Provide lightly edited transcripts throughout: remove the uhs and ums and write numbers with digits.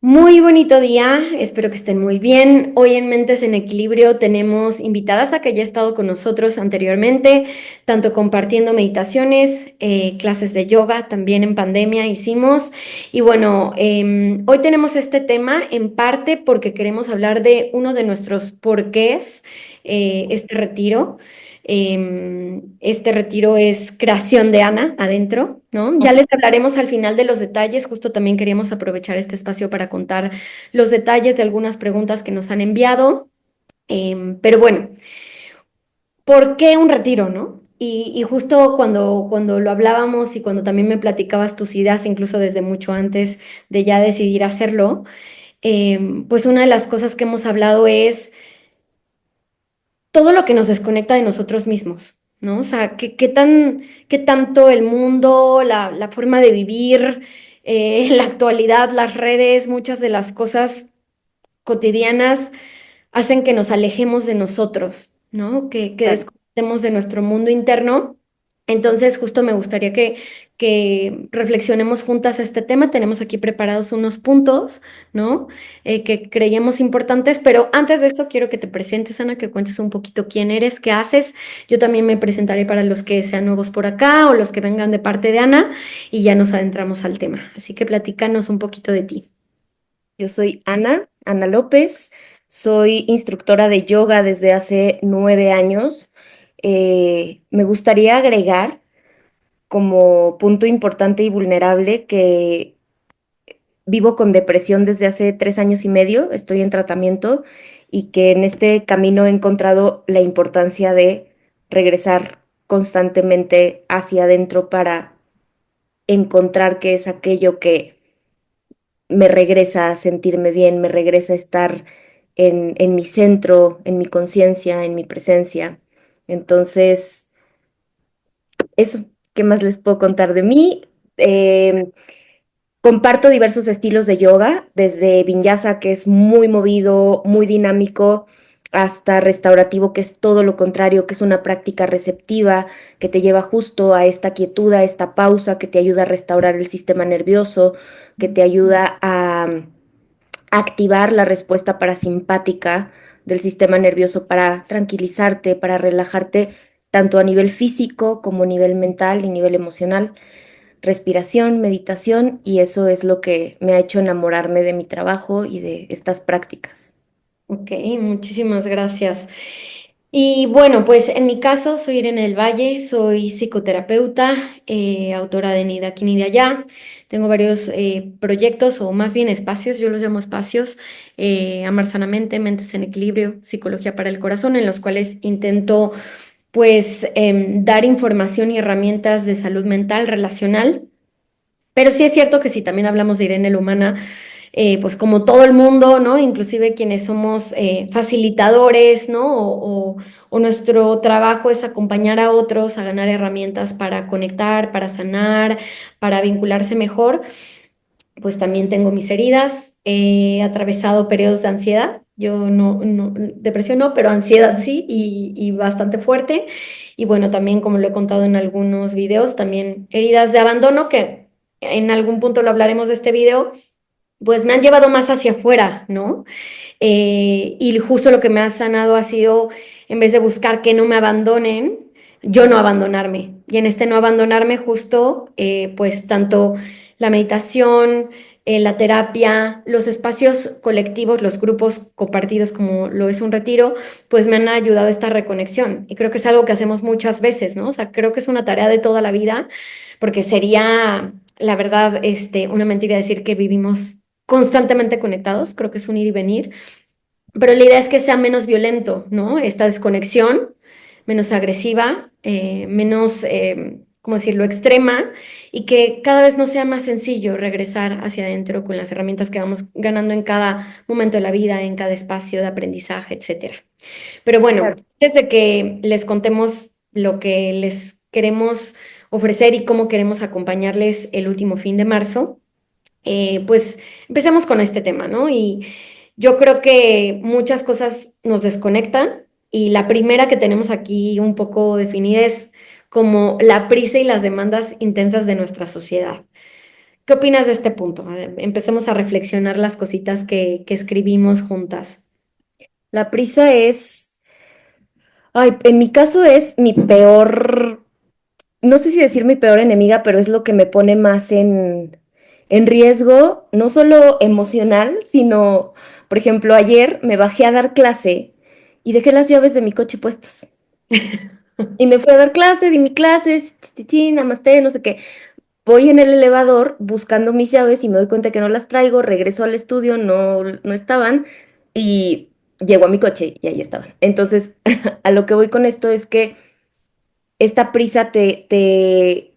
Muy bonito día, espero que estén muy bien. Hoy en Mentes en Equilibrio tenemos invitadas a que ya ha estado con nosotros anteriormente, tanto compartiendo meditaciones, clases de yoga, también en pandemia hicimos. Y bueno, hoy tenemos este tema en parte porque queremos hablar de uno de nuestros porqués, este retiro. Este retiro es creación de Ana adentro, ¿no? Ya les hablaremos al final de los detalles. Justo también queríamos aprovechar este espacio para contar los detalles de algunas preguntas que nos han enviado. Pero bueno, ¿por qué un retiro, no? Y justo cuando lo hablábamos y cuando también me platicabas tus ideas, incluso desde mucho antes de ya decidir hacerlo, pues una de las cosas que hemos hablado es todo lo que nos desconecta de nosotros mismos, ¿no? O sea, qué tanto el mundo, la forma de vivir, la actualidad, las redes, muchas de las cosas cotidianas hacen que nos alejemos de nosotros, ¿no? Que Claro. desconectemos de nuestro mundo interno. Entonces, justo me gustaría que reflexionemos juntas este tema. Tenemos aquí preparados unos puntos, ¿no? Que creíamos importantes, pero antes de eso quiero que te presentes, Ana, que cuentes un poquito quién eres, qué haces. Yo también me presentaré para los que sean nuevos por acá o los que vengan de parte de Ana y ya nos adentramos al tema. Así que platícanos un poquito de ti. Yo soy Ana López, soy instructora de yoga desde hace 9 años. Me gustaría agregar como punto importante y vulnerable que vivo con depresión desde hace 3 años y medio, estoy en tratamiento y que en este camino he encontrado la importancia de regresar constantemente hacia adentro para encontrar qué es aquello que me regresa a sentirme bien, me regresa a estar en mi centro, en mi conciencia, en mi presencia. Entonces, eso, ¿qué más les puedo contar de mí? Eh, Comparto diversos estilos de yoga, desde Vinyasa, que es muy movido, muy dinámico, hasta restaurativo, que es todo lo contrario, que es una práctica receptiva, que te lleva justo a esta quietud, a esta pausa, que te ayuda a restaurar el sistema nervioso, que te ayuda a activar la respuesta parasimpática del sistema nervioso para tranquilizarte, para relajarte, tanto a nivel físico como a nivel mental y nivel emocional. Respiración, meditación, y eso es lo que me ha hecho enamorarme de mi trabajo y de estas prácticas. Ok, muchísimas gracias. Y bueno, pues en mi caso soy Irene del Valle, soy psicoterapeuta, autora de Ni de aquí ni de allá. Tengo varios proyectos o más bien espacios, yo los llamo espacios, Amar Sanamente, Mentes en Equilibrio, Psicología para el Corazón, en los cuales intento pues dar información y herramientas de salud mental, relacional. Pero sí es cierto que si también hablamos de Irene la Humana, pues como todo el mundo, ¿no? Inclusive quienes somos facilitadores, ¿no? O nuestro trabajo es acompañar a otros a ganar herramientas para conectar, para sanar, para vincularse mejor, pues también tengo mis heridas, he atravesado periodos de ansiedad. Yo depresión no, pero ansiedad sí, y bastante fuerte. Y bueno, también como lo he contado en algunos videos, también heridas de abandono, que en algún punto lo hablaremos de este video, pues me han llevado más hacia afuera, ¿no? Y justo lo que me ha sanado ha sido, en vez de buscar que no me abandonen, yo no abandonarme. Y en este no abandonarme justo, pues tanto la meditación, la terapia, los espacios colectivos, los grupos compartidos como lo es un retiro, pues me han ayudado a esta reconexión. Y creo que es algo que hacemos muchas veces, ¿no? O sea, creo que es una tarea de toda la vida, porque sería, la verdad, una mentira decir que vivimos constantemente conectados, creo que es un ir y venir, pero la idea es que sea menos violento, ¿no? Esta desconexión, menos agresiva, menos, ¿cómo decirlo?, extrema, y que cada vez nos sea más sencillo regresar hacia adentro con las herramientas que vamos ganando en cada momento de la vida, en cada espacio de aprendizaje, etcétera. Pero bueno, Claro. desde que les contemos lo que les queremos ofrecer y cómo queremos acompañarles el último fin de marzo, pues empecemos con este tema, ¿no? Y yo creo que muchas cosas nos desconectan y la primera que tenemos aquí un poco definida es como la prisa y las demandas intensas de nuestra sociedad. ¿Qué opinas de este punto? A ver, empecemos a reflexionar las cositas que escribimos juntas. La prisa es, ay, en mi caso es mi peor, no sé si decir mi peor enemiga, pero es lo que me pone más en riesgo, no solo emocional, sino, por ejemplo, ayer me bajé a dar clase y dejé las llaves de mi coche puestas. Y me fui a dar clase, di mi clase, namaste, no sé qué. Voy en el elevador buscando mis llaves y me doy cuenta que no las traigo, regreso al estudio, no estaban y llego a mi coche y ahí estaban. Entonces, a lo que voy con esto es que esta prisa te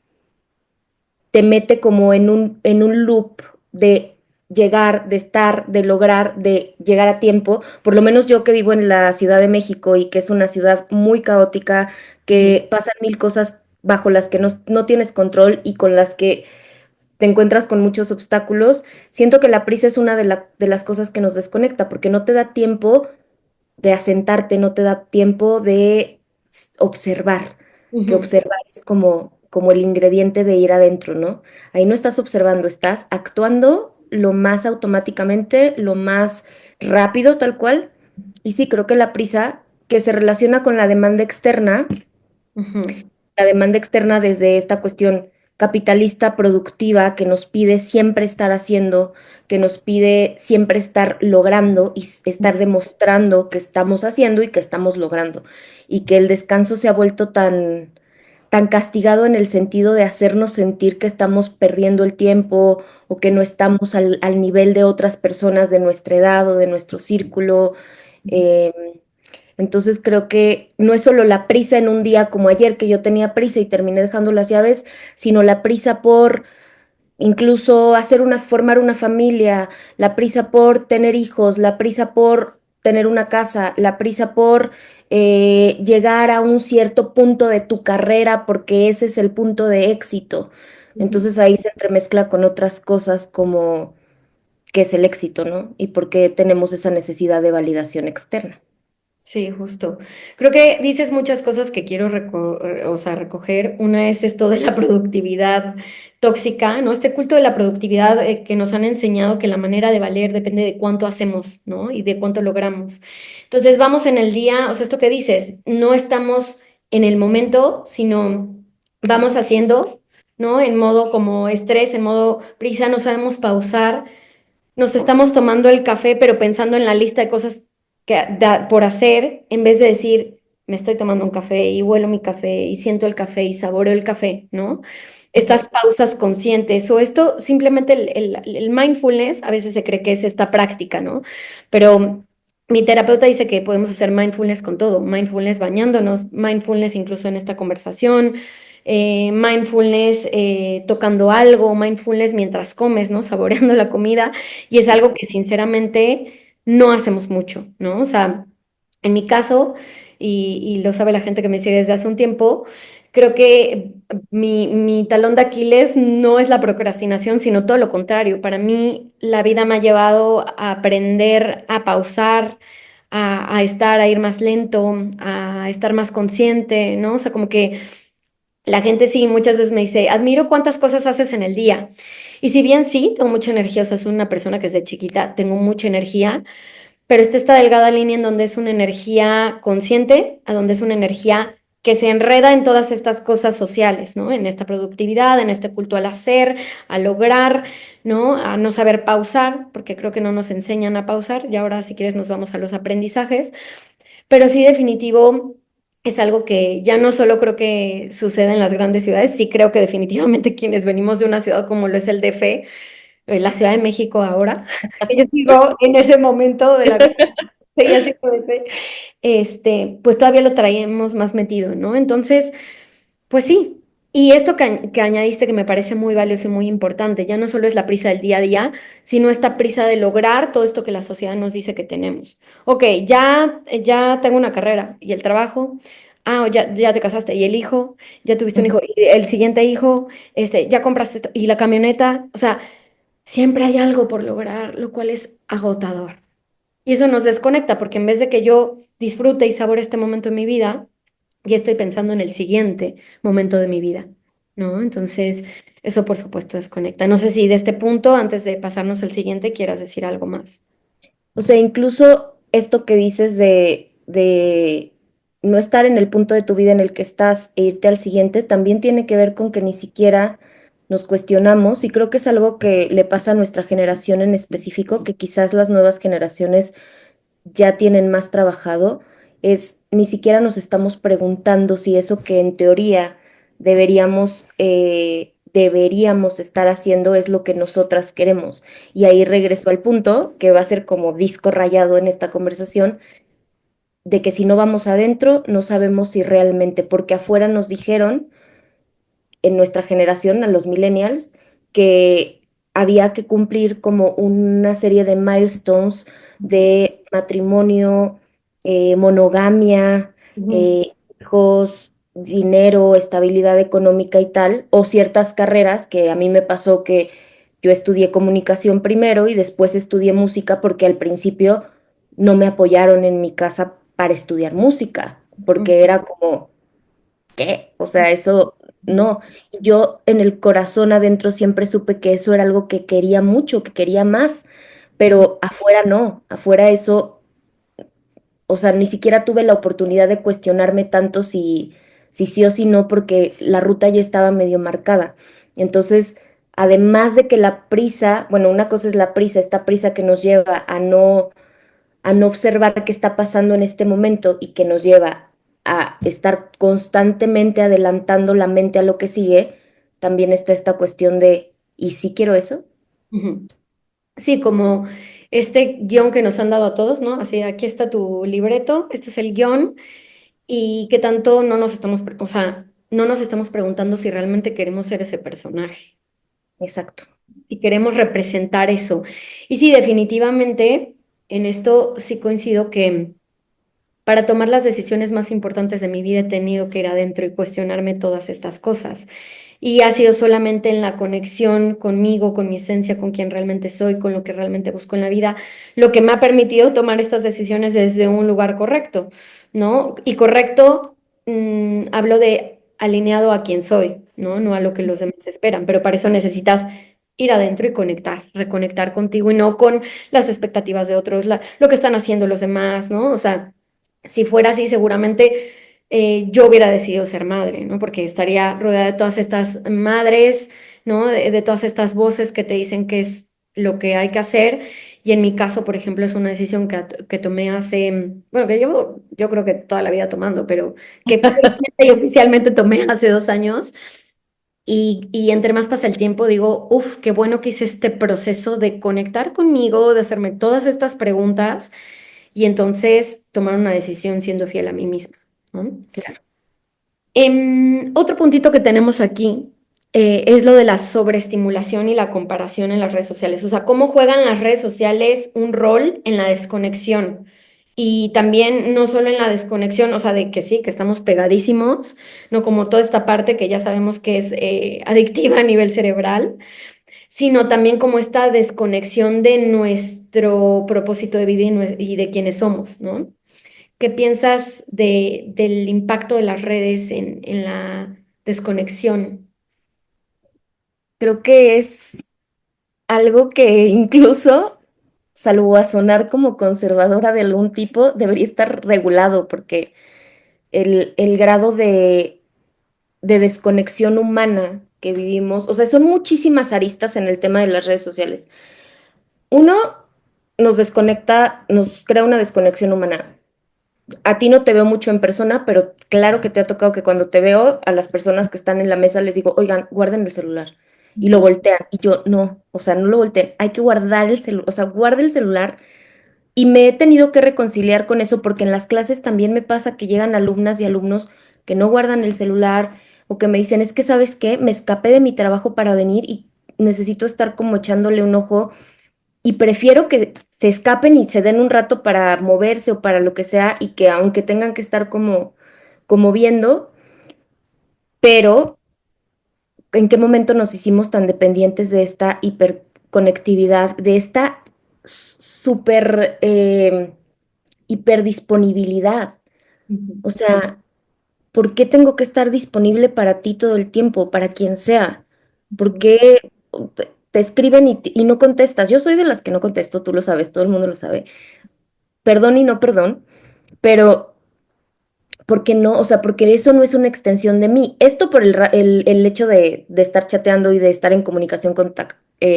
mete como en un loop de llegar, de estar, de lograr, de llegar a tiempo. Por lo menos yo que vivo en la Ciudad de México y que es una ciudad muy caótica, Ujú, que pasan mil cosas bajo las que no tienes control y con las que te encuentras con muchos obstáculos, siento que la prisa es una de las cosas que nos desconecta, porque no te da tiempo de asentarte, no te da tiempo de observar, que ujú. observar es como el ingrediente de ir adentro, ¿no? Ahí no estás observando, estás actuando lo más automáticamente, lo más rápido, tal cual. Y sí, creo que la prisa que se relaciona con Ujú, la demanda externa desde esta cuestión capitalista productiva que nos pide siempre estar haciendo, que nos pide siempre estar logrando y estar demostrando que estamos haciendo y que estamos logrando. Y que el descanso se ha vuelto tan castigado en el sentido de hacernos sentir que estamos perdiendo el tiempo o que no estamos al nivel de otras personas de nuestra edad o de nuestro círculo. em, entonces creo que no es solo la prisa en un día como ayer, que yo tenía prisa y terminé dejando las llaves, sino la prisa por incluso formar una familia, la prisa por tener hijos, la prisa por tener una casa, la prisa por llegar a un cierto punto de tu carrera, porque ese es el punto de éxito. ujú. Entonces ahí se entremezcla con otras cosas como qué es el éxito, ¿no? Y por qué tenemos esa necesidad de validación externa. Sí, justo. Creo que dices muchas cosas que quiero o sea, recoger. Una es esto de la productividad tóxica, ¿no? Este culto de la productividad que nos han enseñado que la manera de valer depende de cuánto hacemos, ¿no? Y de cuánto logramos. Entonces vamos en el día, o sea, esto que dices, no estamos en el momento, sino vamos haciendo, ¿no? En modo como estrés, en modo prisa, no sabemos pausar. Nos estamos tomando el café, pero pensando en la lista de cosas por hacer, en vez de decir, me estoy tomando un café y huelo mi café y siento el café y saboreo el café, ¿no? Ujú. Estas pausas conscientes o esto, simplemente el mindfulness, a veces se cree que es esta práctica, ¿no? Pero mi terapeuta dice que podemos hacer mindfulness con todo, mindfulness bañándonos, mindfulness incluso en esta conversación, mindfulness tocando algo, mindfulness mientras comes, ¿no? Saboreando la comida. Y es algo que sinceramente no hacemos mucho, ¿no? O sea, en mi caso, y lo sabe la gente que me sigue desde hace un tiempo, creo que mi talón de Aquiles no es la procrastinación, sino todo lo contrario. Para mí, la vida me ha llevado a aprender a pausar, a estar, a ir más lento, a estar más consciente, ¿no? O sea, como que la gente sí muchas veces me dice, admiro cuántas cosas haces en el día. Y si bien sí, tengo mucha energía, o sea, soy una persona que desde chiquita tengo mucha energía, pero está esta delgada línea en donde es una energía consciente, a donde es una energía que se enreda en todas estas cosas sociales, ¿no? En esta productividad, en este culto al hacer, a lograr, ¿no? A no saber pausar, porque creo que no nos enseñan a pausar. Y ahora, si quieres, nos vamos a los aprendizajes. Pero sí, definitivo, es algo que ya no solo creo que sucede en las grandes ciudades, sí creo que definitivamente quienes venimos de una ciudad como lo es el DF, la Ciudad de México ahora, que yo sigo en ese momento de la vida, seguía siendo DF, pues todavía lo traemos más metido, ¿no? Entonces, pues sí, y esto que añadiste que me parece muy valioso y muy importante, ya no solo es la prisa del día a día, sino esta prisa de lograr todo esto que la sociedad nos dice que tenemos. Ok, ya tengo una carrera y el trabajo, ya te casaste y el hijo, ya tuviste un Ujú. hijo y el siguiente hijo, ya compraste esto y la camioneta, o sea, siempre hay algo por lograr, lo cual es agotador. Y eso nos desconecta porque en vez de que yo disfrute y sabore este momento de mi vida, ya estoy pensando en el siguiente momento de mi vida. ¿no? Entonces, eso por supuesto desconecta. No sé si de este punto, antes de pasarnos al siguiente, quieras decir algo más. O sea, incluso esto que dices de no estar en el punto de tu vida en el que estás e irte al siguiente, también tiene que ver con que ni siquiera nos cuestionamos y creo que es algo que le pasa a nuestra generación en específico, que quizás las nuevas generaciones ya tienen más trabajado, es ni siquiera nos estamos preguntando si eso que en teoría deberíamos estar haciendo es lo que nosotras queremos. Y ahí regreso al punto, que va a ser como disco rayado en esta conversación, de que si no vamos adentro, no sabemos si realmente, porque afuera nos dijeron en nuestra generación, a los millennials, que había que cumplir como una serie de milestones de matrimonio, monogamia, Ujú, hijos, dinero, estabilidad económica y tal, o ciertas carreras que a mí me pasó que yo estudié comunicación primero y después estudié música porque al principio no me apoyaron en mi casa para estudiar música, porque ujú, era como ¿qué? O sea, eso no. Yo en el corazón adentro siempre supe que eso era algo que quería mucho, que quería más, ujú, pero afuera no, afuera eso, o sea, ni siquiera tuve la oportunidad de cuestionarme tanto si sí o si no, porque la ruta ya estaba medio marcada. Entonces, además de que la prisa, bueno, una cosa es la prisa, esta prisa que nos lleva a no observar qué está pasando en este momento y que nos lleva a estar constantemente adelantando la mente a lo que sigue, también está esta cuestión de, ¿y si quiero eso? ujú. Sí, como este guión que nos han dado a todos, ¿no? Así, aquí está tu libreto, este es el guión, y qué tanto no nos estamos, o sea, no nos estamos preguntando si realmente queremos ser ese personaje, Exacto. si queremos representar eso. Y sí, definitivamente, en esto sí coincido que para tomar las decisiones más importantes de mi vida he tenido que ir adentro y cuestionarme todas estas cosas. Y ha sido solamente en la conexión conmigo, con mi esencia, con quien realmente soy, con lo que realmente busco en la vida, lo que me ha permitido tomar estas decisiones desde un lugar correcto, ¿no? Y correcto, hablo de alineado a quien soy, ¿no? No a lo que los demás esperan, pero para eso necesitas ir adentro y conectar, reconectar contigo y no con las expectativas de otros, lo que están haciendo los demás, ¿no? O sea, si fuera así, seguramente yo hubiera decidido ser madre, ¿no? Porque estaría rodeada de todas estas madres, ¿no? De todas estas voces que te dicen qué es lo que hay que hacer. Y en mi caso, por ejemplo, es una decisión que tomé hace, bueno, que llevo, yo creo que toda la vida tomando, pero que públicamente y oficialmente tomé hace 2 años. Y entre más pasa el tiempo, digo, uff, qué bueno que hice este proceso de conectar conmigo, de hacerme todas estas preguntas y entonces tomar una decisión siendo fiel a mí misma, ¿no? Claro. Otro puntito que tenemos aquí es lo de la sobreestimulación y la comparación en las redes sociales. O sea, cómo juegan las redes sociales un rol en la desconexión. Y también no solo en la desconexión, o sea, de que sí, que estamos pegadísimos, no como toda esta parte que ya sabemos que es adictiva a nivel cerebral, sino también como esta desconexión de nuestro propósito de vida y de quienes somos, ¿no? ¿Qué piensas del impacto de las redes en la desconexión? Creo que es algo que incluso, salvo a sonar como conservadora de algún tipo, debería estar regulado porque el grado de desconexión humana que vivimos, o sea, son muchísimas aristas en el tema de las redes sociales. Uno, nos desconecta, nos crea una desconexión humana. A ti no te veo mucho en persona, pero claro que te ha tocado que cuando te veo a las personas que están en la mesa les digo, oigan, guarden el celular. Y lo Ujú, voltean. Y yo, no, o sea, no lo volteen. Hay que guardar el celular, o sea, guarda el celular. Y me he tenido que reconciliar con eso porque en las clases también me pasa que llegan alumnas y alumnos que no guardan el celular o que me dicen, es que, ¿sabes qué? Me escapé de mi trabajo para venir y necesito estar como echándole un ojo y prefiero que se escapen y se den un rato para moverse o para lo que sea y que aunque tengan que estar como viendo, pero ¿en qué momento nos hicimos tan dependientes de esta hiperconectividad, de esta súper hiperdisponibilidad? ujú, O sea, ¿por qué tengo que estar disponible para ti todo el tiempo, para quien sea? ¿Por qué te escriben y no contestas? Yo soy de las que no contesto, tú lo sabes, todo el mundo lo sabe. Perdón y no perdón, pero porque no, o sea, porque eso no es una extensión de mí. Esto por el hecho de estar chateando y de estar en comunicación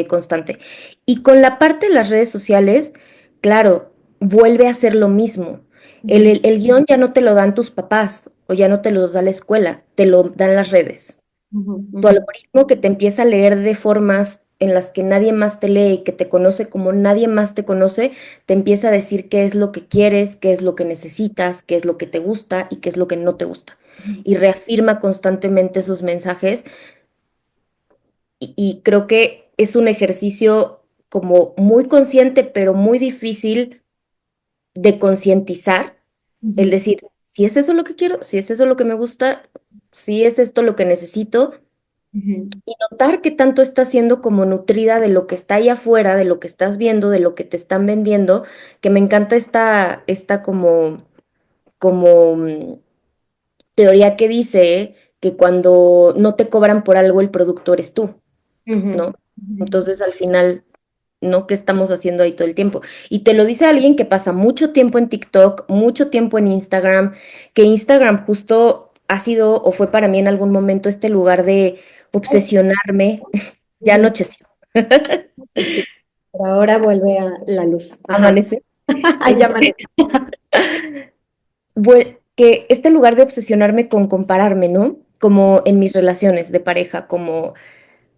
constante. Y con la parte de las redes sociales, claro, vuelve a ser lo mismo. Ujú, El guión ya no te lo dan tus papás o ya no te lo da la escuela, te lo dan las redes. ujú, Tu ujú, algoritmo que te empieza a leer de formas en las que nadie más te lee y que te conoce como nadie más te conoce, te empieza a decir qué es lo que quieres, qué es lo que necesitas, qué es lo que te gusta y qué es lo que no te gusta. ujú, Y reafirma constantemente esos mensajes y creo que es un ejercicio como muy consciente, pero muy difícil de concientizar, el ujú, decir, si es eso lo que quiero, si es eso lo que me gusta, si es esto lo que necesito ujú, y notar qué tanto estás siendo como nutrida de lo que está ahí afuera, de lo que estás viendo, de lo que te están vendiendo, que me encanta esta como teoría que dice que cuando no te cobran por algo, el productor es tú, ujú, ¿no? ujú. Entonces al final, ¿no? ¿Qué estamos haciendo ahí todo el tiempo? Y te lo dice alguien que pasa mucho tiempo en TikTok, mucho tiempo en Instagram, que Instagram justo ha sido o fue para mí en algún momento este lugar de obsesionarme. Ya Ujú. anocheció, Sí, sí. Pero ahora vuelve a la luz. Ajá. amanece. Ya amanece. Que este lugar de obsesionarme con compararme, ¿no? Como en mis relaciones de pareja, como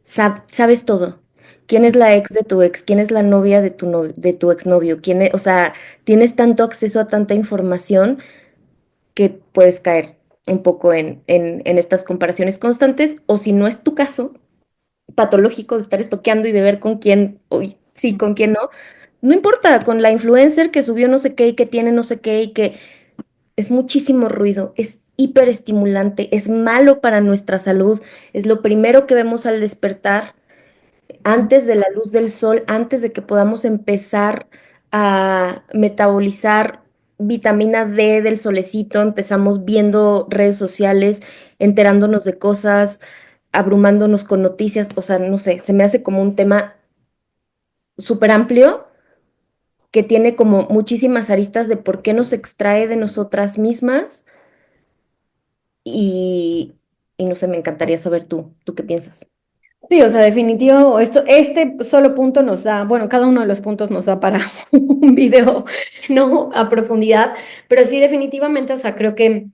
sabes todo. ¿Quién es la ex de tu ex? ¿Quién es la novia de de tu exnovio? ¿Quién es? O sea, tienes tanto acceso a tanta información que puedes caer un poco en estas comparaciones constantes, o si no es tu caso patológico de estar estoqueando y de ver con quién, uy, sí, con quién no, no importa, con la influencer que subió no sé qué y que tiene no sé qué y que es muchísimo ruido, es hiperestimulante, es malo para nuestra salud, es lo primero que vemos al despertar, antes de la luz del sol, antes de que podamos empezar a metabolizar vitamina D del solecito, empezamos viendo redes sociales, enterándonos de cosas, abrumándonos con noticias, o sea, no sé, se me hace como un tema súper amplio que tiene como muchísimas aristas de por qué nos extrae de nosotras mismas y, y no sé, me encantaría saber tú qué piensas. Sí, o sea, definitivo, este solo punto nos da, bueno, cada uno de los puntos nos da para un video, ¿no? A profundidad, pero sí, definitivamente, o sea, creo que,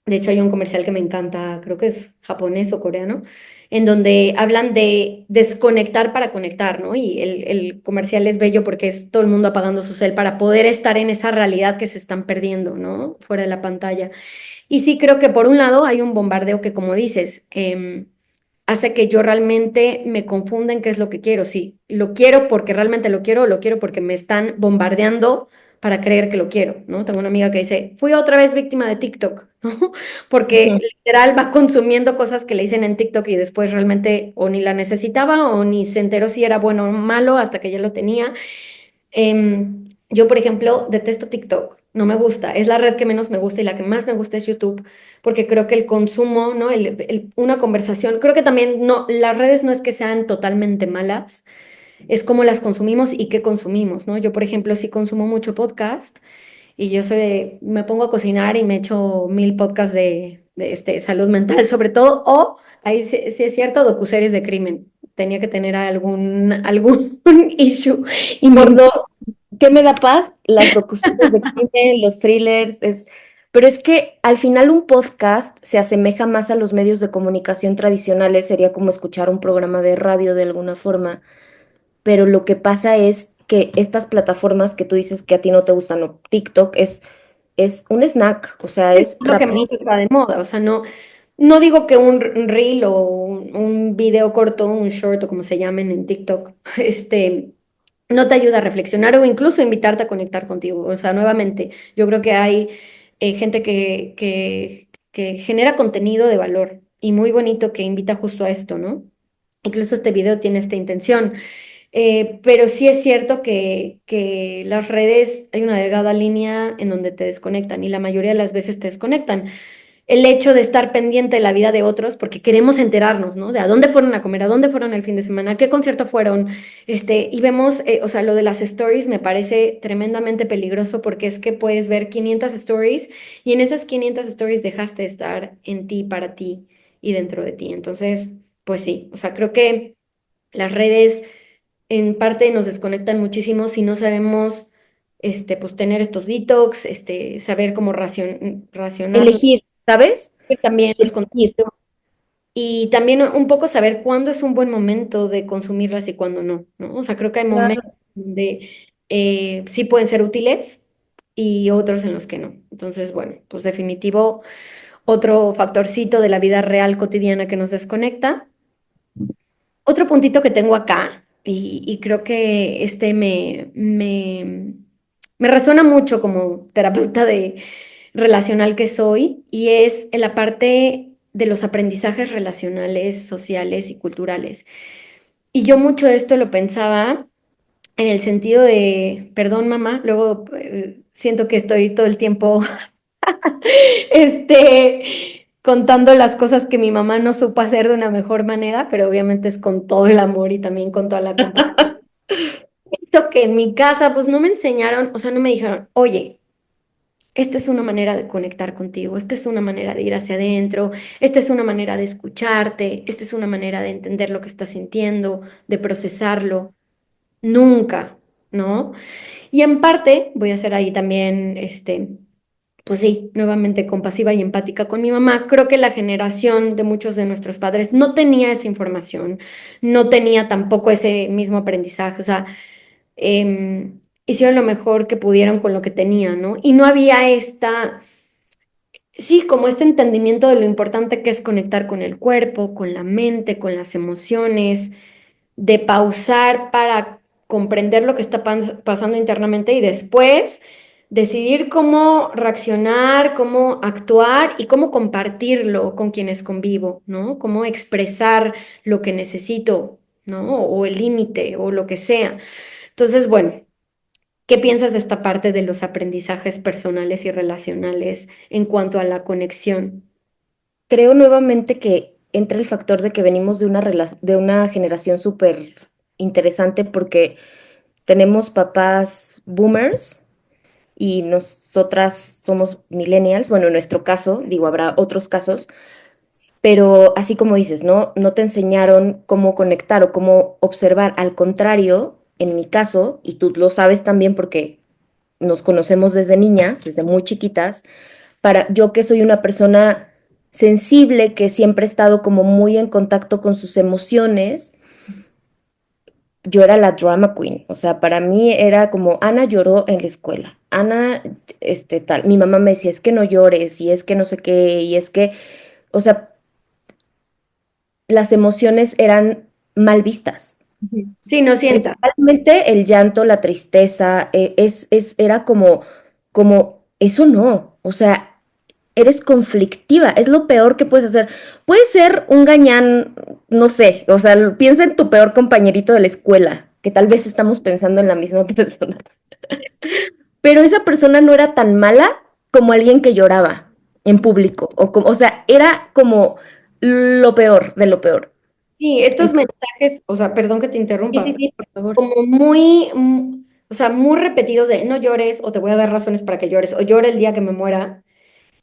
de hecho, hay un comercial que me encanta, creo que es japonés o coreano, en donde hablan de desconectar para conectar, ¿no? Y el comercial es bello porque es todo el mundo apagando su cel para poder estar en esa realidad que se están perdiendo, ¿no? Fuera de la pantalla. Y sí creo que por un lado hay un bombardeo que, como dices, hace que yo realmente me confunda en qué es lo que quiero. Si lo quiero porque realmente lo quiero o lo quiero porque me están bombardeando para creer que lo quiero, ¿no? Tengo una amiga que dice, fui otra vez víctima de TikTok, ¿no? Porque Ujú, literal va consumiendo cosas que le dicen en TikTok y después realmente o ni la necesitaba o ni se enteró si era bueno o malo hasta que ya lo tenía. Yo, por ejemplo, detesto TikTok, no me gusta, es la red que menos me gusta y la que más me gusta es YouTube, porque creo que el consumo, ¿no? Una conversación, creo que también no, las redes no es que sean totalmente malas, es cómo las consumimos y qué consumimos, ¿no? Yo, por ejemplo, sí consumo mucho podcast y yo soy me pongo a cocinar y me echo 1000 podcasts de salud mental sobre todo, o ahí sí, sí es cierto, docuseries de crimen. Tenía que tener algún issue y por me... dos, ¿qué me da paz? Las docuseries de crimen, los thrillers, pero es que al final un podcast se asemeja más a los medios de comunicación tradicionales, sería como escuchar un programa de radio de alguna forma, pero lo que pasa es que estas plataformas que tú dices que a ti no te gustan, o TikTok, es un snack, o sea, Es es lo que más rapidísimo. está de moda, o sea, no, no digo que un reel o un video corto, un short o como se llamen en TikTok, no te ayuda a reflexionar o incluso invitarte a conectar contigo. O sea, nuevamente, yo creo que hay gente que genera contenido de valor y muy bonito que invita justo a esto, ¿no? Incluso este video tiene esta intención. Pero sí es cierto que las redes, hay una delgada línea en donde te desconectan y la mayoría de las veces te desconectan. el hecho de estar pendiente de la vida de otros, porque queremos enterarnos, ¿no? De a dónde fueron a comer, a dónde fueron el fin de semana, a qué concierto fueron, y vemos, o sea, lo de las stories me parece tremendamente peligroso porque es que puedes ver 500 stories y en esas 500 stories dejaste de estar en ti, para ti y dentro de ti. Entonces, pues sí, o sea, creo que las redes en parte nos desconectan muchísimo si no sabemos, pues tener estos detox, saber cómo racionarlo Elegir, ¿sabes? también los Elegir, contenidos y también un poco saber cuándo es un buen momento de consumirlas y cuándo no, ¿no? O sea, creo que hay momentos claro. donde sí pueden ser útiles y otros en los que no. Entonces, bueno, pues definitivo, otro factorcito de la vida real cotidiana que nos desconecta. Otro puntito que tengo acá, y creo que me resuena mucho como terapeuta de relacional que soy, y es en la parte de los aprendizajes relacionales, sociales y culturales. Y yo mucho de esto lo pensaba en el sentido de, perdón mamá, luego siento que estoy todo el tiempo contando las cosas que mi mamá no supo hacer de una mejor manera, pero obviamente es con todo el amor y también con toda la compasión. Esto que en mi casa, pues no me enseñaron, o sea, no me dijeron, oye, esta es una manera de conectar contigo, esta es una manera de ir hacia adentro, esta es una manera de escucharte, esta es una manera de entender lo que estás sintiendo, de procesarlo. Nunca, ¿no? Y en parte, voy a ser ahí también, pues sí, nuevamente compasiva y empática con mi mamá. Creo que la generación de muchos de nuestros padres no tenía esa información, no tenía tampoco ese mismo aprendizaje, o sea, hicieron lo mejor que pudieron con lo que tenían, ¿no? Y no había sí, como este entendimiento de lo importante que es conectar con el cuerpo, con la mente, con las emociones, de pausar para comprender lo que está pasando internamente y después decidir cómo reaccionar, cómo actuar y cómo compartirlo con quienes convivo, ¿no? Cómo expresar lo que necesito, ¿no? O el límite o lo que sea. Entonces, bueno, ¿qué piensas de esta parte de los aprendizajes personales y relacionales en cuanto a la conexión? Creo nuevamente que entra el factor de que venimos de de una generación súper interesante porque tenemos papás boomers y nosotras somos millennials. Bueno, en nuestro caso, digo, habrá otros casos, pero así como dices, ¿no? No te enseñaron cómo conectar o cómo observar. Al contrario, en mi caso, y tú lo sabes también porque nos conocemos desde niñas, desde muy chiquitas, para yo que soy una persona sensible, que siempre he estado como muy en contacto con sus emociones, yo era la drama queen. O sea, para mí era como Ana lloró en la escuela. Ana, tal. Mi mamá me decía, es que no llores, y es que no sé qué, y es que, o sea, las emociones eran mal vistas. Ujú. Sí, no sientas. Principalmente el llanto, la tristeza, era como, eso no, o sea, eres conflictiva, es lo peor que puedes hacer. Puedes ser un gañán, no sé, o sea, piensa en tu peor compañerito de la escuela, que tal vez estamos pensando en la misma persona, pero esa persona no era tan mala como alguien que lloraba en público, o sea, era como lo peor de lo peor. Sí, estos Entonces, mensajes, o sea, perdón que te sí, interrumpa, sí, pero sí, por favor. como muy, o sea, muy repetidos de no llores o te voy a dar razones para que llores o llora el día que me muera,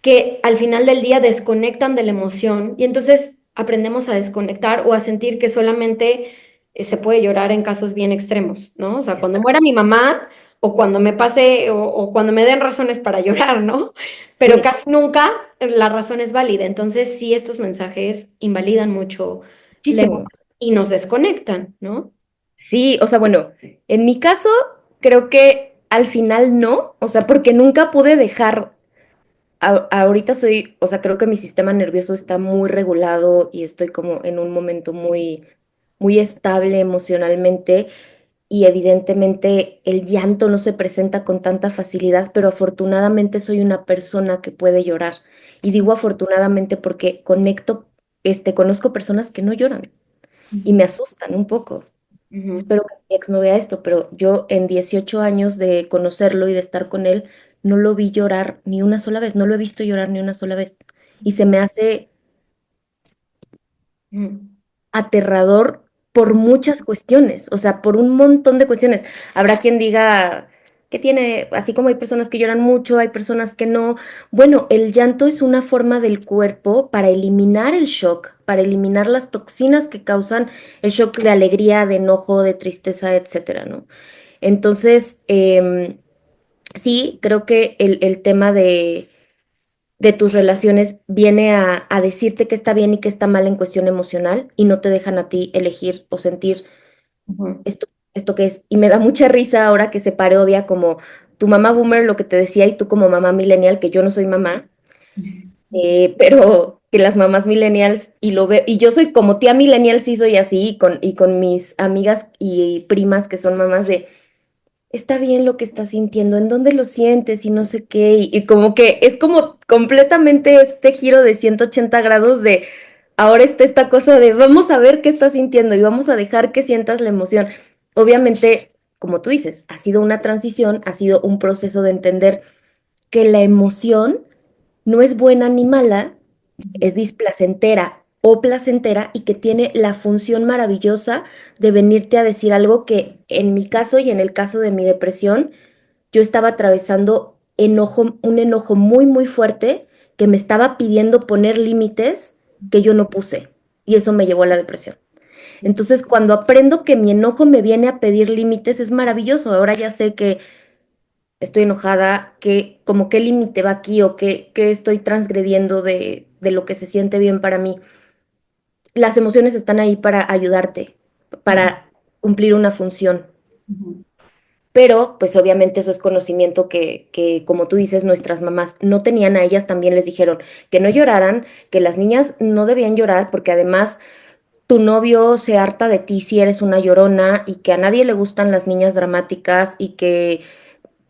que al final del día desconectan de la emoción y entonces aprendemos a desconectar o a sentir que solamente se puede llorar en casos bien extremos, ¿no? O sea, cuando muera mi mamá o cuando me pase o cuando me den razones para llorar, ¿no? Pero Sí, casi nunca la razón es válida. Entonces, sí, estos mensajes invalidan mucho la muchísimo. emoción y nos desconectan, ¿no? Sí, o sea, bueno, en mi caso creo que al final no, o sea, porque nunca pude dejar, ahorita soy, o sea, creo que mi sistema nervioso está muy regulado y estoy como en un momento muy estable emocionalmente y evidentemente el llanto no se presenta con tanta facilidad, pero afortunadamente soy una persona que puede llorar. Y digo afortunadamente porque conozco personas que no lloran y Ujú, me asustan un poco. ujú. Espero que mi ex no vea esto, pero yo en 18 años de conocerlo y de estar con él, no lo vi llorar ni una sola vez, no lo he visto llorar ni una sola vez. y se me hace Ujú, aterrador por muchas cuestiones, o sea, por un montón de cuestiones. Habrá quien diga que tiene, así como hay personas que lloran mucho, hay personas que no. Bueno, el llanto es una forma del cuerpo para eliminar el shock, para eliminar las toxinas que causan el shock de alegría, de enojo, de tristeza, etcétera, ¿no? Entonces, sí, creo que el tema de tus relaciones viene a decirte qué está bien y qué está mal en cuestión emocional y no te dejan a ti elegir o sentir ujú. esto, esto que es. Y me da mucha risa ahora que se parodia como tu mamá boomer lo que te decía y tú como mamá millennial, que yo no soy mamá, pero que las mamás millennials y lo veo, y yo soy como tía millennial, sí soy así, y con mis amigas y primas que son mamás de está bien lo que estás sintiendo, en dónde lo sientes y no sé qué, y como que es como completamente este giro de 180 grados de ahora está esta cosa de vamos a ver qué estás sintiendo y vamos a dejar que sientas la emoción. Obviamente, como tú dices, ha sido una transición, ha sido un proceso de entender que la emoción no es buena ni mala, es displacentera o placentera y que tiene la función maravillosa de venirte a decir algo que en mi caso y en el caso de mi depresión, yo estaba atravesando enojo, un enojo muy, muy fuerte que me estaba pidiendo poner límites que yo no puse y eso me llevó a la depresión. Entonces, cuando aprendo que mi enojo me viene a pedir límites, es maravilloso. Ahora ya sé que estoy enojada, que como qué límite va aquí o qué estoy transgrediendo de lo que se siente bien para mí. Las emociones están ahí para ayudarte, Ujú, para cumplir una función. ujú. Pero, pues obviamente eso es conocimiento que, como tú dices, nuestras mamás no tenían, a ellas también les dijeron que no lloraran, que las niñas no debían llorar, porque además tu novio se harta de ti si eres una llorona y que a nadie le gustan las niñas dramáticas y que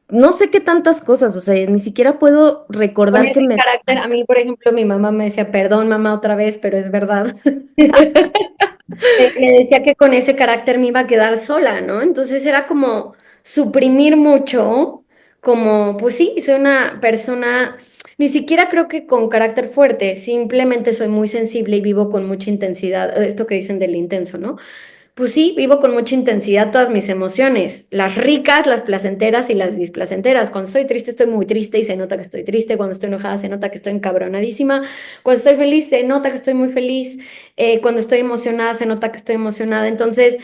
no sé qué tantas cosas, o sea, ni siquiera puedo Con recordar que ese me... carácter, a mí, por ejemplo, mi mamá me decía, perdón, mamá, otra vez, pero es verdad. Me decía que con ese carácter me iba a quedar sola, ¿no? Entonces era como suprimir mucho, como, pues sí, soy una persona, ni siquiera creo que con carácter fuerte, simplemente soy muy sensible y vivo con mucha intensidad, esto que dicen del intenso, ¿no? Pues sí, vivo con mucha intensidad todas mis emociones, las ricas, las placenteras y las displacenteras. Cuando estoy triste, estoy muy triste y se nota que estoy triste. Cuando estoy enojada, se nota que estoy encabronadísima. Cuando estoy feliz, se nota que estoy muy feliz. Cuando estoy emocionada, se nota que estoy emocionada. Entonces,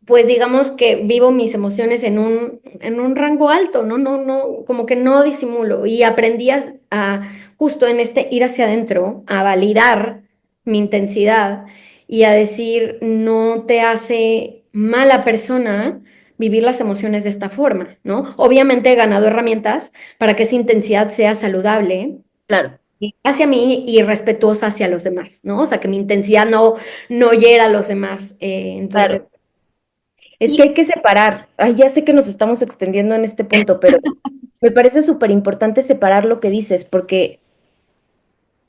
pues digamos que vivo mis emociones en un rango alto, ¿no? No, no, como que no disimulo. Y aprendí a justo en este ir hacia adentro, a validar mi intensidad y a decir, no te hace mala persona vivir las emociones de esta forma, ¿no? Obviamente he ganado herramientas para que esa intensidad sea saludable Claro, hacia mí y respetuosa hacia los demás, ¿no? O sea, que mi intensidad no hiera a los demás. Entonces, claro. Es que y hay que separar. Ay, ya sé que nos estamos extendiendo en este punto, pero me parece súper importante separar lo que dices, porque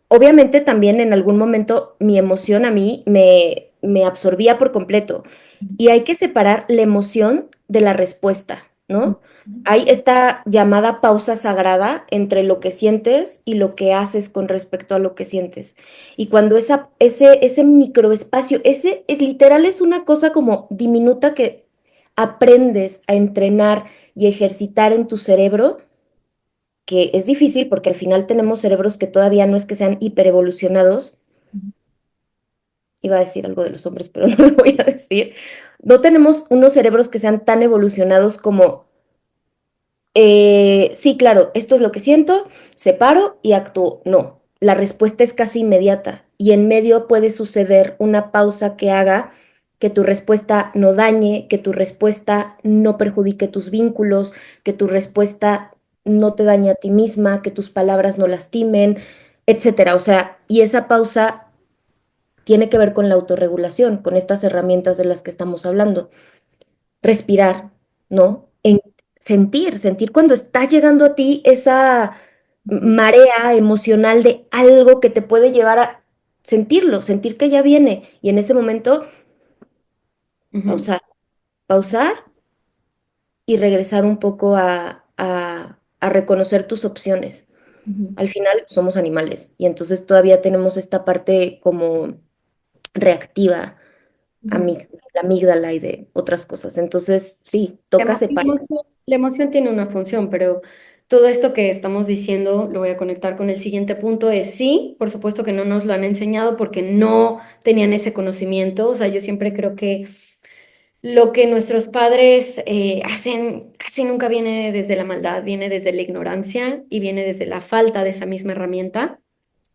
obviamente también en algún momento mi emoción a mí me absorbía por completo y hay que separar la emoción de la respuesta, ¿no? Hay esta llamada pausa sagrada entre lo que sientes y lo que haces con respecto a lo que sientes. Y cuando ese microespacio, ese es literal, es una cosa como diminuta que aprendes a entrenar y ejercitar en tu cerebro, que es difícil porque al final tenemos cerebros que todavía no es que sean hiperevolucionados. Iba a decir algo de los hombres, pero no lo voy a decir. No tenemos unos cerebros que sean tan evolucionados como, sí, claro, esto es lo que siento, separo y actúo. No, la respuesta es casi inmediata y en medio puede suceder una pausa que haga que tu respuesta no dañe, que tu respuesta no perjudique tus vínculos, que tu respuesta no te dañe a ti misma, que tus palabras no lastimen, etcétera. O sea, y esa pausa tiene que ver con la autorregulación, con estas herramientas de las que estamos hablando. Respirar, ¿no? Sentir cuando está llegando a ti esa marea emocional de algo que te puede llevar a sentirlo, sentir que ya viene. Y en ese momento, ujú. pausar, pausar y regresar un poco a reconocer tus opciones. Ujú, Al final somos animales y entonces todavía tenemos esta parte como reactiva a ujú. la amígdala y de otras cosas. Entonces, sí, toca separar. La emoción tiene una función, pero todo esto que estamos diciendo, lo voy a conectar con el siguiente punto, es sí, por supuesto que no nos lo han enseñado porque no tenían ese conocimiento. O sea, yo siempre creo que lo que nuestros padres hacen casi nunca viene desde la maldad, viene desde la ignorancia y viene desde la falta de esa misma herramienta.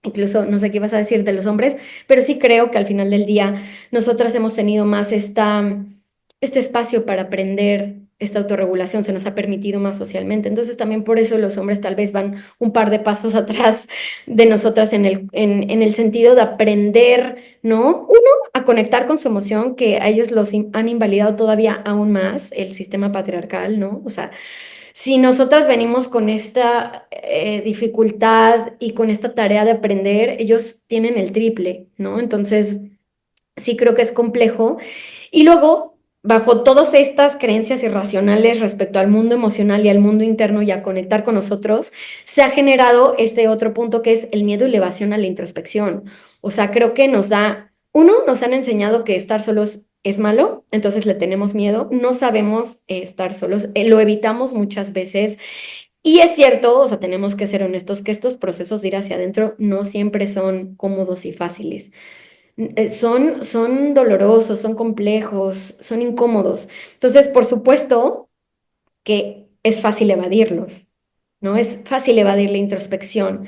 Incluso, no sé qué ibas a decir de los hombres, pero sí creo que al final del día nosotras hemos tenido más este espacio para aprender esta autorregulación, se nos ha permitido más socialmente. Entonces también por eso los hombres tal vez van un par de pasos atrás de nosotras en el sentido de aprender, ¿no? Uno, a conectar con su emoción, que a ellos han invalidado todavía aún más el sistema patriarcal, ¿no? O sea, si nosotras venimos con esta dificultad y con esta tarea de aprender, ellos tienen el triple, ¿no? Entonces, sí creo que es complejo. Y luego, bajo todas estas creencias irracionales respecto al mundo emocional y al mundo interno y a conectar con nosotros, se ha generado este otro punto que es el miedo y la evasión a la introspección. O sea, creo que nos han enseñado que estar solos es malo, entonces le tenemos miedo, no sabemos estar solos, lo evitamos muchas veces. Y es cierto, o sea, tenemos que ser honestos que estos procesos de ir hacia adentro no siempre son cómodos y fáciles. Son dolorosos, son complejos, son incómodos. Entonces, por supuesto que es fácil evadirlos, ¿no? Es fácil evadir la introspección.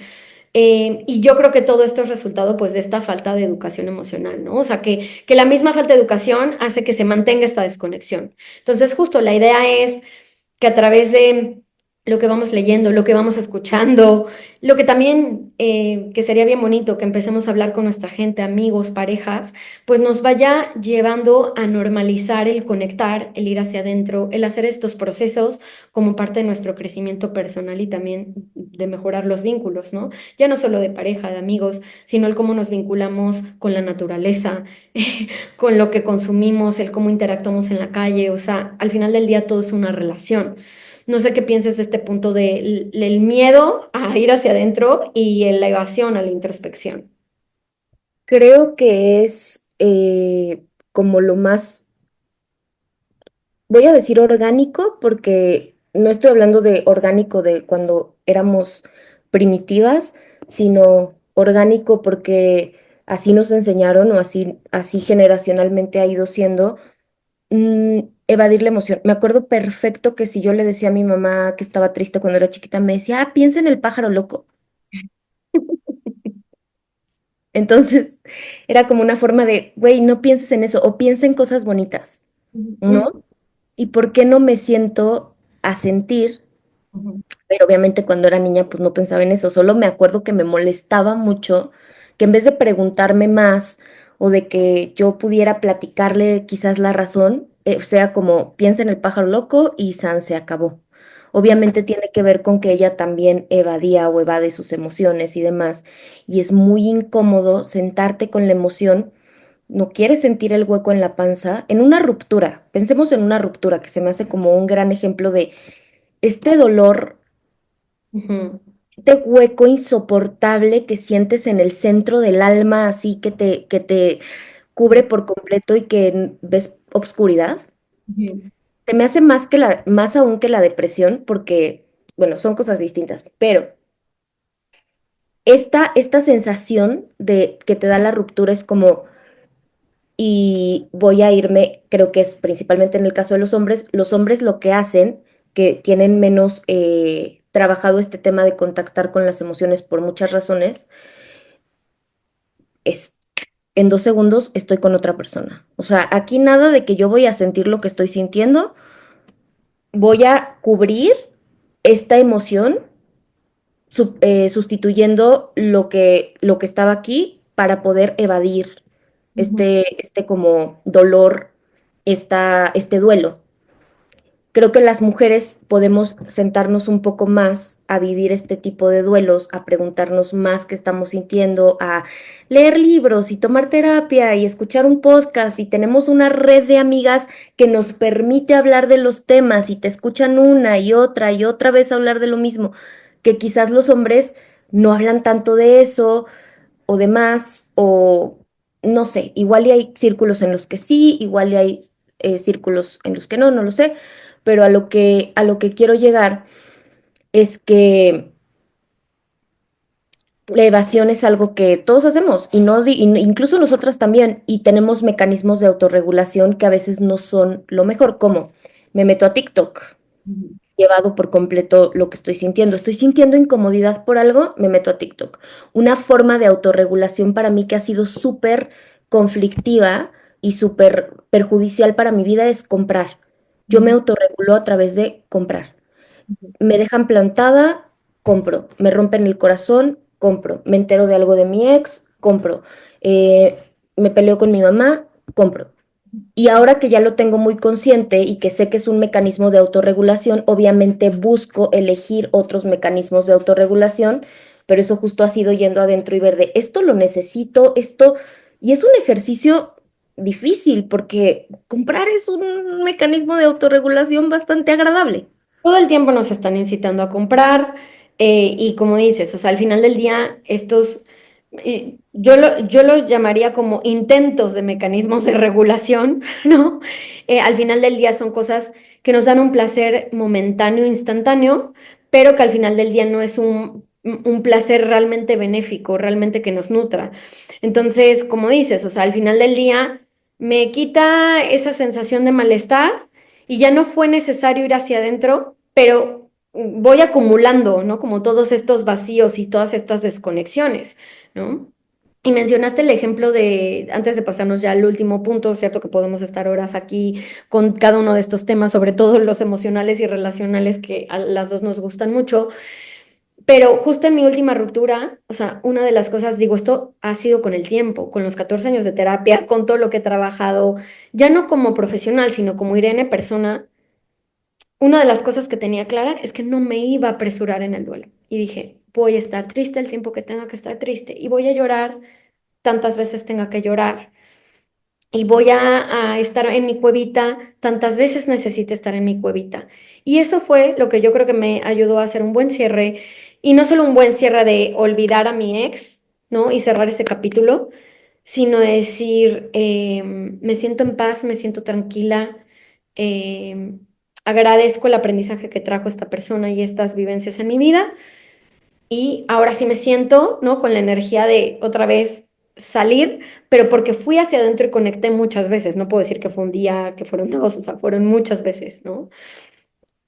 Y yo creo que todo esto es resultado pues de esta falta de educación emocional, ¿no? O sea, que la misma falta de educación hace que se mantenga esta desconexión. Entonces, justo la idea es que a través de lo que vamos leyendo, lo que vamos escuchando, lo que también, que sería bien bonito que empecemos a hablar con nuestra gente, amigos, parejas, pues nos vaya llevando a normalizar el conectar, el ir hacia adentro, el hacer estos procesos como parte de nuestro crecimiento personal y también de mejorar los vínculos, ¿no? Ya no solo de pareja, de amigos, sino el cómo nos vinculamos con la naturaleza, con lo que consumimos, el cómo interactuamos en la calle, o sea, al final del día todo es una relación. No sé qué pienses de este punto del miedo a ir hacia adentro y la evasión a la introspección. Creo que es como lo más, voy a decir orgánico, porque no estoy hablando de orgánico de cuando éramos primitivas, sino orgánico porque así nos enseñaron o así generacionalmente ha ido siendo evadir la emoción. Me acuerdo perfecto que si yo le decía a mi mamá que estaba triste cuando era chiquita, me decía, piensa en el pájaro loco. Entonces era como una forma de, güey, no pienses en eso o piensa en cosas bonitas, Ujú, ¿no? ¿Y por qué no me siento a sentir? ujú, Pero obviamente cuando era niña pues no pensaba en eso, solo me acuerdo que me molestaba mucho que en vez de preguntarme más o de que yo pudiera platicarle quizás la razón, sea como piensa en el pájaro loco y san se acabó. Obviamente tiene que ver con que ella también evadía o evade sus emociones y demás, y es muy incómodo sentarte con la emoción, no quieres sentir el hueco en la panza, en una ruptura, pensemos en una ruptura que se me hace como un gran ejemplo de este dolor, ujú, este hueco insoportable que sientes en el centro del alma, así que te cubre por completo y que ves obscuridad. ujú, Se me hace más aún que la depresión, porque, bueno, son cosas distintas, pero esta sensación de que te da la ruptura es como, y voy a irme, creo que es principalmente en el caso de los hombres lo que hacen, que tienen menos trabajado este tema de contactar con las emociones por muchas razones, es en 2 segundos estoy con otra persona. O sea, aquí nada de que yo voy a sentir lo que estoy sintiendo, voy a cubrir esta emoción sustituyendo lo que estaba aquí para poder evadir ujú. este como dolor, este duelo. Creo que las mujeres podemos sentarnos un poco más a vivir este tipo de duelos, a preguntarnos más qué estamos sintiendo, a leer libros y tomar terapia y escuchar un podcast y tenemos una red de amigas que nos permite hablar de los temas y te escuchan una y otra vez hablar de lo mismo, que quizás los hombres no hablan tanto de eso o demás, o no sé, igual y hay círculos en los que sí, igual y hay círculos en los que no, no lo sé, pero a lo que quiero llegar es que la evasión es algo que todos hacemos y no incluso nosotras también y tenemos mecanismos de autorregulación que a veces no son lo mejor, como me meto a TikTok, Ujú, llevado por completo lo que estoy sintiendo. Estoy sintiendo incomodidad por algo, me meto a TikTok. Una forma de autorregulación para mí que ha sido súper conflictiva y súper perjudicial para mi vida es comprar. Yo me ujú, autorregulo a través de comprar. ujú, Me dejan plantada, compro. Me rompen el corazón, compro. Me entero de algo de mi ex, compro. Eh, Me peleo con mi mamá, compro. Y ahora que ya lo tengo muy consciente y que sé que es un mecanismo de autorregulación, obviamente busco elegir otros mecanismos de autorregulación, pero eso justo ha sido yendo adentro y ver de esto lo necesito, esto, y es un ejercicio difícil porque comprar es un mecanismo de autorregulación bastante agradable. todo el tiempo nos están incitando a comprar y como dices, o sea, al final del día, estos, yo lo llamaría como intentos de mecanismos de regulación, ¿no? Al final del día son cosas que nos dan un placer momentáneo, instantáneo, pero que al final del día no es un placer realmente benéfico, realmente que nos nutra. Entonces, como dices, o sea, al final del día me quita esa sensación de malestar y ya no fue necesario ir hacia adentro, pero voy acumulando, ¿no? Como todos estos vacíos y todas estas desconexiones, ¿no? Y mencionaste el ejemplo de, antes de pasarnos ya al último punto, cierto que podemos estar horas aquí con cada uno de estos temas, sobre todo los emocionales y relacionales que a las dos nos gustan mucho, pero justo en mi última ruptura, o sea, una de las cosas, digo, esto ha sido con el tiempo, con los 14 años de terapia, con todo lo que he trabajado, ya no como profesional, sino como Irene persona, una de las cosas que tenía clara es que no me iba a apresurar en el duelo. Y dije, voy a estar triste el tiempo que tenga que estar triste y voy a llorar tantas veces tenga que llorar. Y voy a estar en mi cuevita tantas veces necesite estar en mi cuevita. Y eso fue lo que yo creo que me ayudó a hacer un buen cierre. Y no solo un buen cierre de olvidar a mi ex, ¿no? Y cerrar ese capítulo, sino decir, me siento en paz, me siento tranquila, agradezco el aprendizaje que trajo esta persona y estas vivencias en mi vida y ahora sí me siento, ¿no? Con la energía de otra vez salir, pero porque fui hacia adentro y conecté muchas veces, no puedo decir que fue un día, que fueron dos, o sea, fueron muchas veces, ¿no?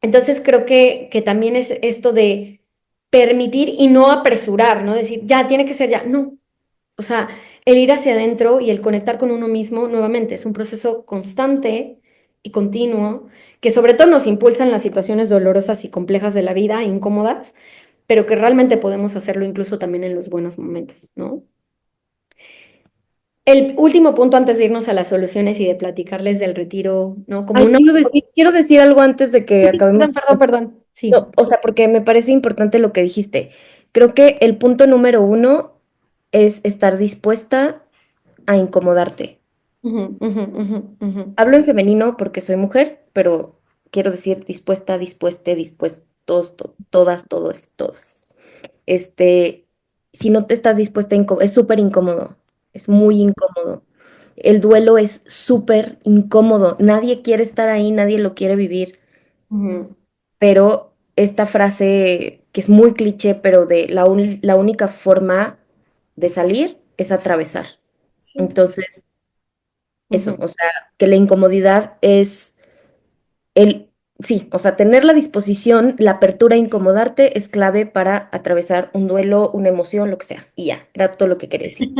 Entonces creo que también es esto de permitir y no apresurar, ¿no? Decir, ya, tiene que ser ya, no, o sea, el ir hacia adentro y el conectar con uno mismo nuevamente es un proceso constante y continuo que sobre todo nos impulsa en las situaciones dolorosas y complejas de la vida, incómodas, pero que realmente podemos hacerlo incluso también en los buenos momentos, ¿no? El último punto antes de irnos a las soluciones y de platicarles del retiro, ¿no? Como Ay, uno... quiero decir algo antes de que Sí, sí, acabemos. perdón, perdón, perdón. Sí. No, o sea, porque me parece importante lo que dijiste. Creo que el punto número uno es estar dispuesta a incomodarte. Ujú, ujú, ujú, ujú, Hablo en femenino porque soy mujer, pero quiero decir dispuesta, dispueste, dispuestos, todas, todos, todos. Este, si no te estás dispuesta, es súper incómodo, es muy incómodo. El duelo es súper incómodo. Nadie quiere estar ahí, nadie lo quiere vivir. ujú. Pero esta frase que es muy cliché, pero de la única forma de salir es atravesar. Sí. Entonces, eso, Ujú. o sea, que la incomodidad es el, sí, o sea, tener la disposición, la apertura a incomodarte es clave para atravesar un duelo, una emoción, lo que sea. Y ya, era todo lo que quería decir.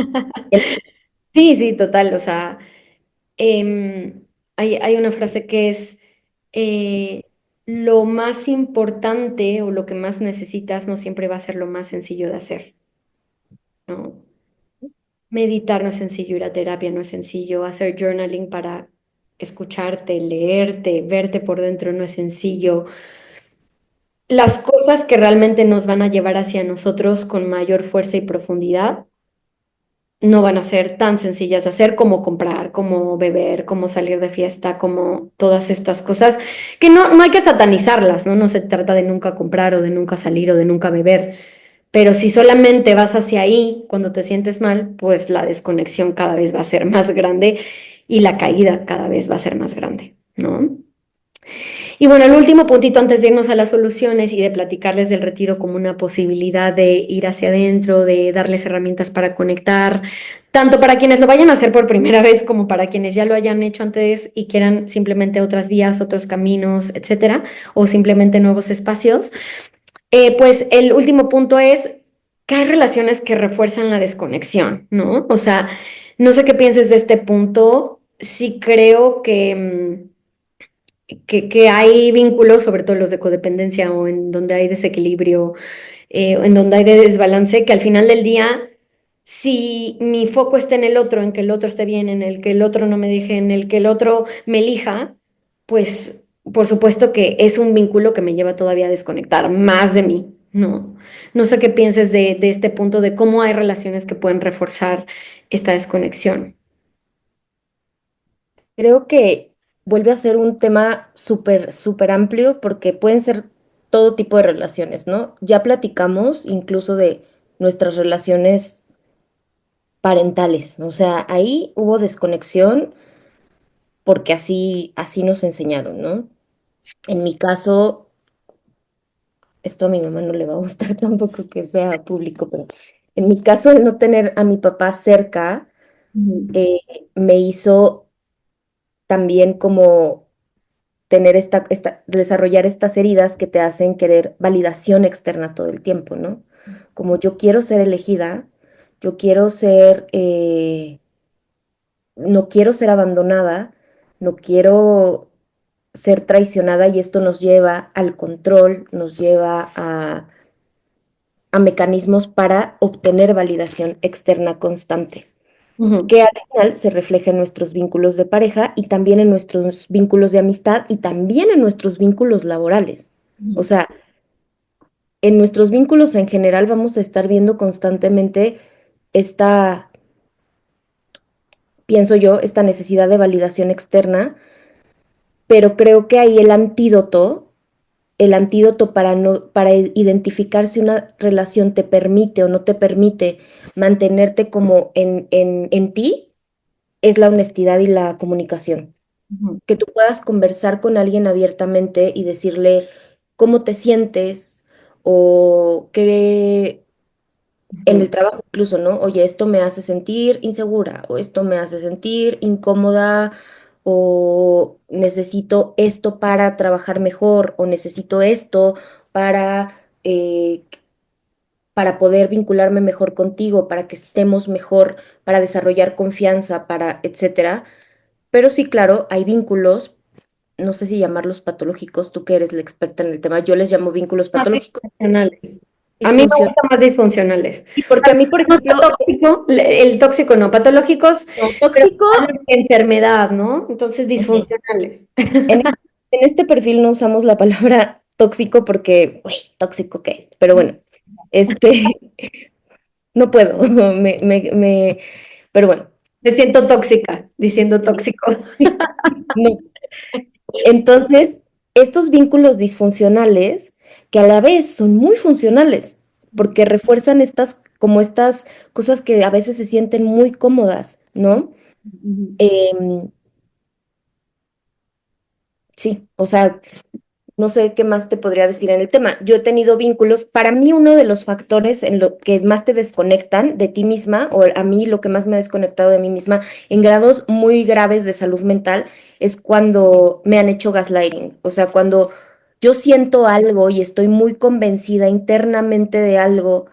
Sí, sí, total. O sea, hay una frase que es lo más importante o lo que más necesitas no siempre va a ser lo más sencillo de hacer, ¿no? Meditar no es sencillo, ir a terapia no es sencillo, hacer journaling para escucharte, leerte, verte por dentro no es sencillo. Las cosas que realmente nos van a llevar hacia nosotros con mayor fuerza y profundidad no van a ser tan sencillas de hacer como comprar, como beber, como salir de fiesta, como todas estas cosas, que no hay que satanizarlas, ¿no? No se trata de nunca comprar o de nunca salir o de nunca beber, Pero si solamente vas hacia ahí cuando te sientes mal, pues la desconexión cada vez va a ser más grande y la caída cada vez va a ser más grande, ¿no? Y bueno, el último puntito antes de irnos a las soluciones y de platicarles del retiro como una posibilidad de ir hacia adentro, de darles herramientas para conectar, tanto para quienes lo vayan a hacer por primera vez como para quienes ya lo hayan hecho antes y quieran simplemente otras vías, otros caminos, etcétera, o simplemente nuevos espacios. Pues el último punto es que hay relaciones que refuerzan la desconexión, ¿no? O sea, no sé qué pienses de este punto. Sí creo que hay vínculos, sobre todo los de codependencia o en donde hay desequilibrio, en donde hay desbalance, que al final del día, si mi foco está en el otro, en que el otro esté bien, en el que el otro no me deje, en el que el otro me elija, pues por supuesto que es un vínculo que me lleva todavía a desconectar más de mí, ¿no? No sé qué pienses de este punto, de cómo hay relaciones que pueden reforzar esta desconexión. Creo que vuelve a ser un tema súper, súper amplio porque pueden ser todo tipo de relaciones, ¿no? Ya platicamos incluso de nuestras relaciones parentales, o sea, ahí hubo desconexión porque así nos enseñaron, ¿no? En mi caso, esto a mi mamá no le va a gustar tampoco que sea público, pero en mi caso, el no tener a mi papá cerca Ujú, eh, me hizo también como tener desarrollar estas heridas que te hacen querer validación externa todo el tiempo, ¿no? Como yo quiero ser elegida, yo quiero ser, no quiero ser abandonada, no quiero ser traicionada y esto nos lleva al control, nos lleva a mecanismos para obtener validación externa constante, ujú, que al final se refleja en nuestros vínculos de pareja y también en nuestros vínculos de amistad y también en nuestros vínculos laborales. O ujú, sea, en nuestros vínculos en general vamos a estar viendo constantemente esta, pienso yo, esta necesidad de validación externa, pero creo que ahí el antídoto para no, para identificar si una relación te permite o no te permite mantenerte como en ti, es la honestidad y la comunicación. ujú, Que tú puedas conversar con alguien abiertamente y decirle cómo te sientes o qué en el ujú, trabajo incluso, ¿no? Oye, esto me hace sentir insegura o esto me hace sentir incómoda o necesito esto para trabajar mejor o necesito esto para, eh, para poder vincularme mejor contigo, para que estemos mejor, para desarrollar confianza, para etcétera. Pero sí, claro, hay vínculos, no sé si llamarlos patológicos, tú que eres la experta en el tema, yo les llamo vínculos más patológicos, disfuncionales. A mí me disfunción. gustan más disfuncionales. Y O sea, porque a mí, por no está ejemplo, tóxico, el tóxico no, patológicos, no, pero tóxico, hablo de enfermedad, ¿no? Entonces, ujú. disfuncionales. En este perfil no usamos la palabra tóxico porque, uy, tóxico qué, pero bueno, este, no puedo, pero bueno, Me siento tóxica diciendo tóxico. no. Entonces, estos vínculos disfuncionales, que a la vez son muy funcionales, porque refuerzan como estas cosas que a veces se sienten muy cómodas, ¿no? Ujú. Em, sí, o sea, no sé qué más te podría decir en el tema. Yo he tenido vínculos, para mí uno de los factores en lo que más te desconectan de ti misma, o a mí lo que más me ha desconectado de mí misma en grados muy graves de salud mental, es cuando me han hecho gaslighting. O sea, cuando yo siento algo y estoy muy convencida internamente de algo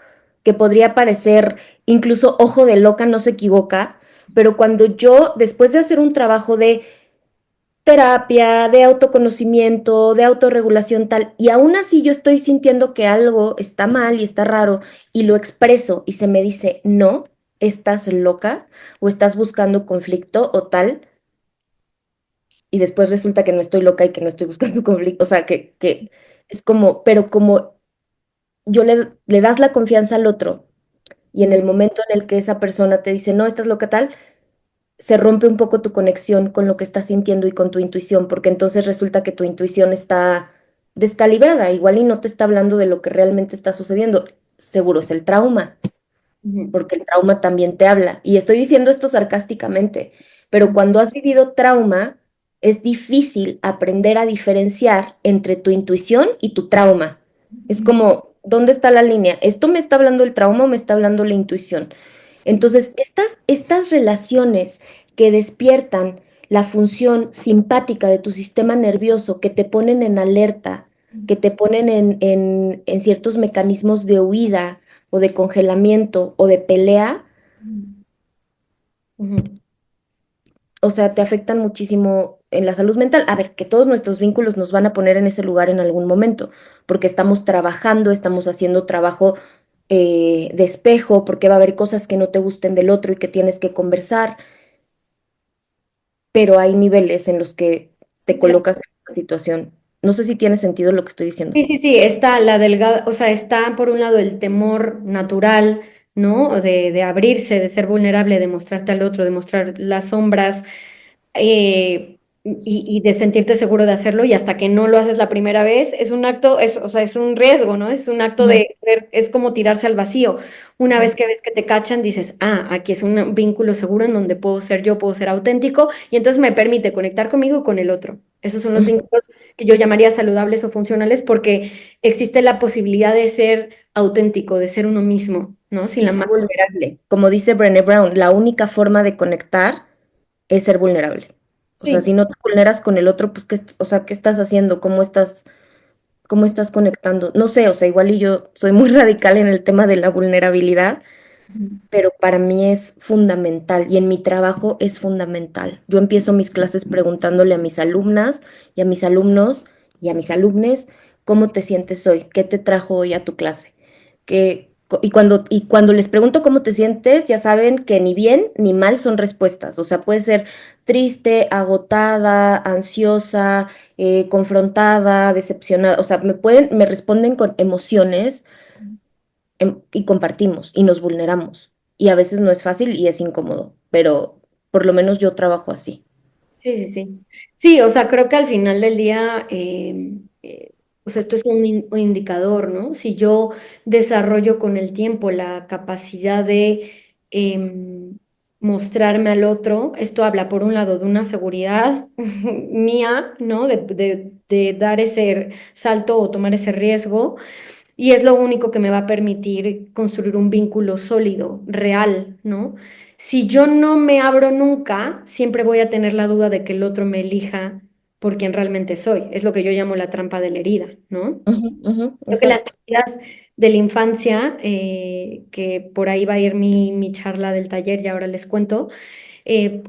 que podría parecer incluso ojo de loca, no se equivoca, pero cuando yo, después de hacer un trabajo de terapia, de autoconocimiento, de autorregulación tal, y aún así yo estoy sintiendo que algo está mal y está raro y lo expreso y se me dice, no, estás loca o estás buscando conflicto o tal, y después resulta que no estoy loca y que no estoy buscando conflicto, o sea, que es como, pero como le das la confianza al otro y en el momento en el que esa persona te dice, no, estás loca tal, se rompe un poco tu conexión con lo que estás sintiendo y con tu intuición, porque entonces resulta que tu intuición está descalibrada, igual y no te está hablando de lo que realmente está sucediendo. seguro es el trauma, Ujú, porque el trauma también te habla. Y estoy diciendo esto sarcásticamente, pero cuando has vivido trauma, es difícil aprender a diferenciar entre tu intuición y tu trauma. Es ujú, como, ¿dónde está la línea? ¿Esto me está hablando el trauma o me está hablando la intuición? Entonces, estas relaciones que despiertan la función simpática de tu sistema nervioso, que te ponen en alerta, que te ponen en ciertos mecanismos de huida o de congelamiento o de pelea, ujú. o sea, te afectan muchísimo en la salud mental. A ver, que todos nuestros vínculos nos van a poner en ese lugar en algún momento, porque estamos trabajando, estamos haciendo trabajo de espejo, porque va a haber cosas que no te gusten del otro y que tienes que conversar, pero hay niveles en los que te Sí, claro. colocas en una situación. No sé si tiene sentido lo que estoy diciendo. Sí, sí, sí, está la delgada, o sea, está por un lado el temor natural, ¿no? De abrirse, de ser vulnerable, de mostrarte al otro, de mostrar las sombras, y de sentirte seguro de hacerlo y hasta que no lo haces la primera vez, es un acto, o sea, es un riesgo, ¿no? Es un acto Ujú, es como tirarse al vacío. Una ujú. vez que ves que te cachan, dices, ah, aquí es un vínculo seguro en donde puedo ser yo, puedo ser auténtico y entonces me permite conectar conmigo y con el otro. Esos son los Ujú. vínculos que yo llamaría saludables o funcionales porque existe la posibilidad de ser auténtico, de ser uno mismo, ¿no? Sin Y la ser máscara. vulnerable. Como dice Brené Brown, la única forma de conectar es ser vulnerable. O sea, Sí. si no te vulneras con el otro, pues, o sea, ¿qué estás haciendo? Cómo estás conectando? No sé, o sea, igual y yo soy muy radical en el tema de la vulnerabilidad, pero para mí es fundamental y en mi trabajo es fundamental. Yo empiezo mis clases preguntándole a mis alumnas y a mis alumnos y a mis alumnes, ¿cómo te sientes hoy? ¿Qué te trajo hoy a tu clase? Y cuando les pregunto cómo te sientes, ya saben que ni bien ni mal son respuestas. O sea, puede ser triste, agotada, ansiosa, confrontada, decepcionada. O sea, me responden con emociones y compartimos y nos vulneramos. Y a veces no es fácil y es incómodo, pero por lo menos yo trabajo así. Sí, sí, sí. Sí, o sea, creo que al final del día, o sea, esto es un indicador, ¿no? Si yo desarrollo con el tiempo la capacidad de mostrarme al otro, esto habla por un lado de una seguridad mía, ¿no? De dar ese salto o tomar ese riesgo. Y es lo único que me va a permitir construir un vínculo sólido, real, ¿no? Si yo no me abro nunca, siempre voy a tener la duda de que el otro me elija por quien realmente soy. Es lo que yo llamo la trampa de la herida, ¿no? Ujú, ujú, Creo que las exacto. heridas de la infancia, que por ahí va a ir mi charla del taller y ahora les cuento, eh,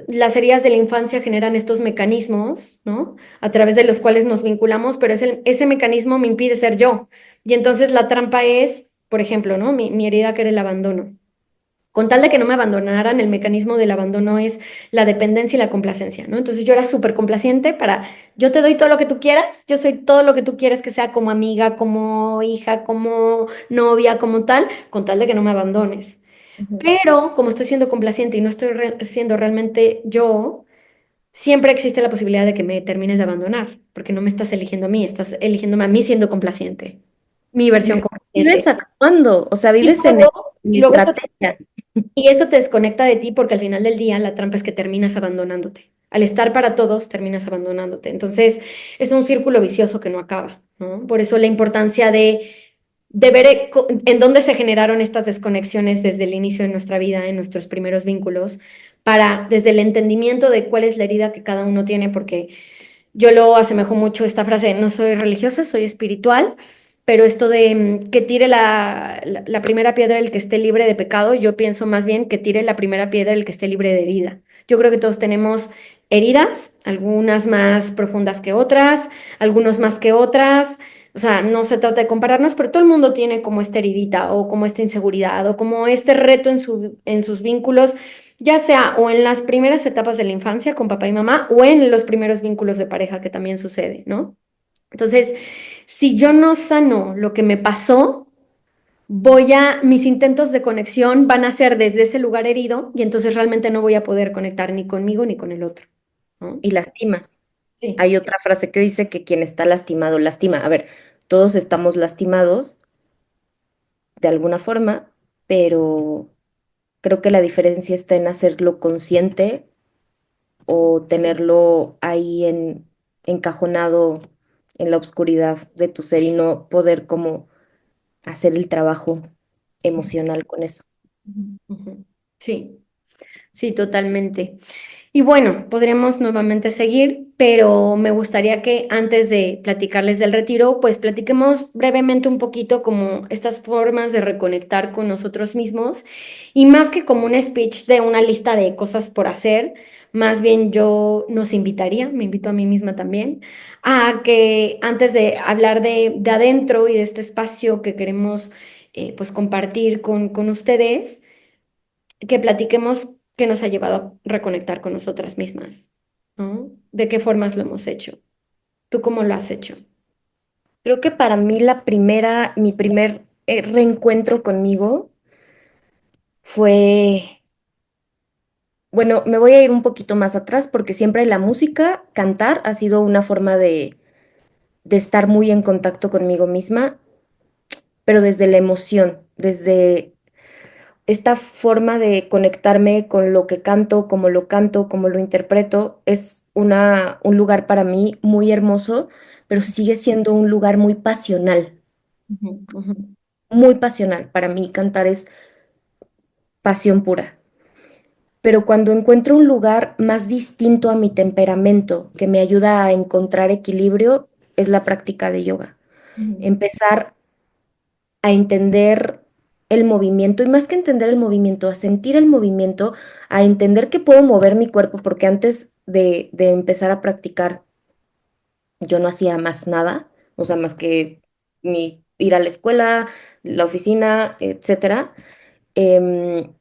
las heridas de la infancia generan estos mecanismos, ¿no? A través de los cuales nos vinculamos, pero ese mecanismo me impide ser yo. Y entonces la trampa es, por ejemplo, ¿no? Mi herida que era el abandono. Con tal de que no me abandonaran, el mecanismo del abandono es la dependencia y la complacencia, ¿no? Entonces yo era súper complaciente para, yo te doy todo lo que tú quieras, yo soy todo lo que tú quieres que sea como amiga, como hija, como novia, como tal, con tal de que no me abandones. Ujú. Pero como estoy siendo complaciente y no estoy siendo realmente yo, siempre existe la posibilidad de que me termines de abandonar, porque no me estás eligiendo a mí, estás eligiéndome a mí siendo complaciente, mi versión Vives complaciente. actuando, o sea, Y vives en y luego eso, estrategia. y eso te desconecta de ti porque al final del día la trampa es que terminas abandonándote. Al estar para todos, terminas abandonándote. Entonces, es un círculo vicioso que no acaba, ¿no? Por eso la importancia de ver en dónde se generaron estas desconexiones desde el inicio de nuestra vida, en nuestros primeros vínculos, para desde el entendimiento de cuál es la herida que cada uno tiene, porque yo lo asemejo mucho esta frase, no soy religiosa, soy espiritual, pero esto de que tire la primera piedra el que esté libre de pecado, yo pienso más bien que tire la primera piedra el que esté libre de herida. Yo creo que todos tenemos heridas, algunas más profundas que otras, algunos más que otras. O sea, no se trata de compararnos, pero todo el mundo tiene como esta heridita o como esta inseguridad o como este reto en sus vínculos, ya sea o en las primeras etapas de la infancia con papá y mamá o en los primeros vínculos de pareja que también sucede, ¿no? Entonces, si yo no sano lo que me pasó, mis intentos de conexión van a ser desde ese lugar herido y entonces realmente no voy a poder conectar ni conmigo ni con el otro, ¿no? Y lastimas. Sí. Hay otra frase que dice que quien está lastimado lastima. A ver, todos estamos lastimados, de alguna forma, pero creo que la diferencia está en hacerlo consciente o tenerlo ahí encajonado en la oscuridad de tu ser y no poder como hacer el trabajo emocional con eso. Ujú, ujú. Sí, sí, totalmente. Y bueno, podríamos nuevamente seguir, pero me gustaría que antes de platicarles del retiro, pues platiquemos brevemente un poquito como estas formas de reconectar con nosotros mismos y más que como un speech de una lista de cosas por hacer, más bien yo nos invitaría, me invito a mí misma también, a que antes de hablar de adentro y de este espacio que queremos pues compartir con ustedes, que platiquemos qué nos ha llevado a reconectar con nosotras mismas, ¿no? ¿De qué formas lo hemos hecho? ¿Tú cómo lo has hecho? Creo que para mí mi primer reencuentro conmigo fue, bueno, me voy a ir un poquito más atrás porque siempre la música, cantar, ha sido una forma de estar muy en contacto conmigo misma, pero desde la emoción, desde esta forma de conectarme con lo que canto, cómo lo interpreto, es un lugar para mí muy hermoso, pero sigue siendo un lugar Ujú, ujú, muy pasional. Para mí cantar es pasión pura. Pero cuando encuentro un lugar más distinto a mi temperamento, que me ayuda a encontrar equilibrio, es la práctica de yoga. ujú, Empezar a entender el movimiento y más que entender el movimiento, a sentir el movimiento, a entender que puedo mover mi cuerpo, porque antes de empezar a practicar yo no hacía más nada, o sea, más que ir a la escuela, la oficina, etcétera. Em,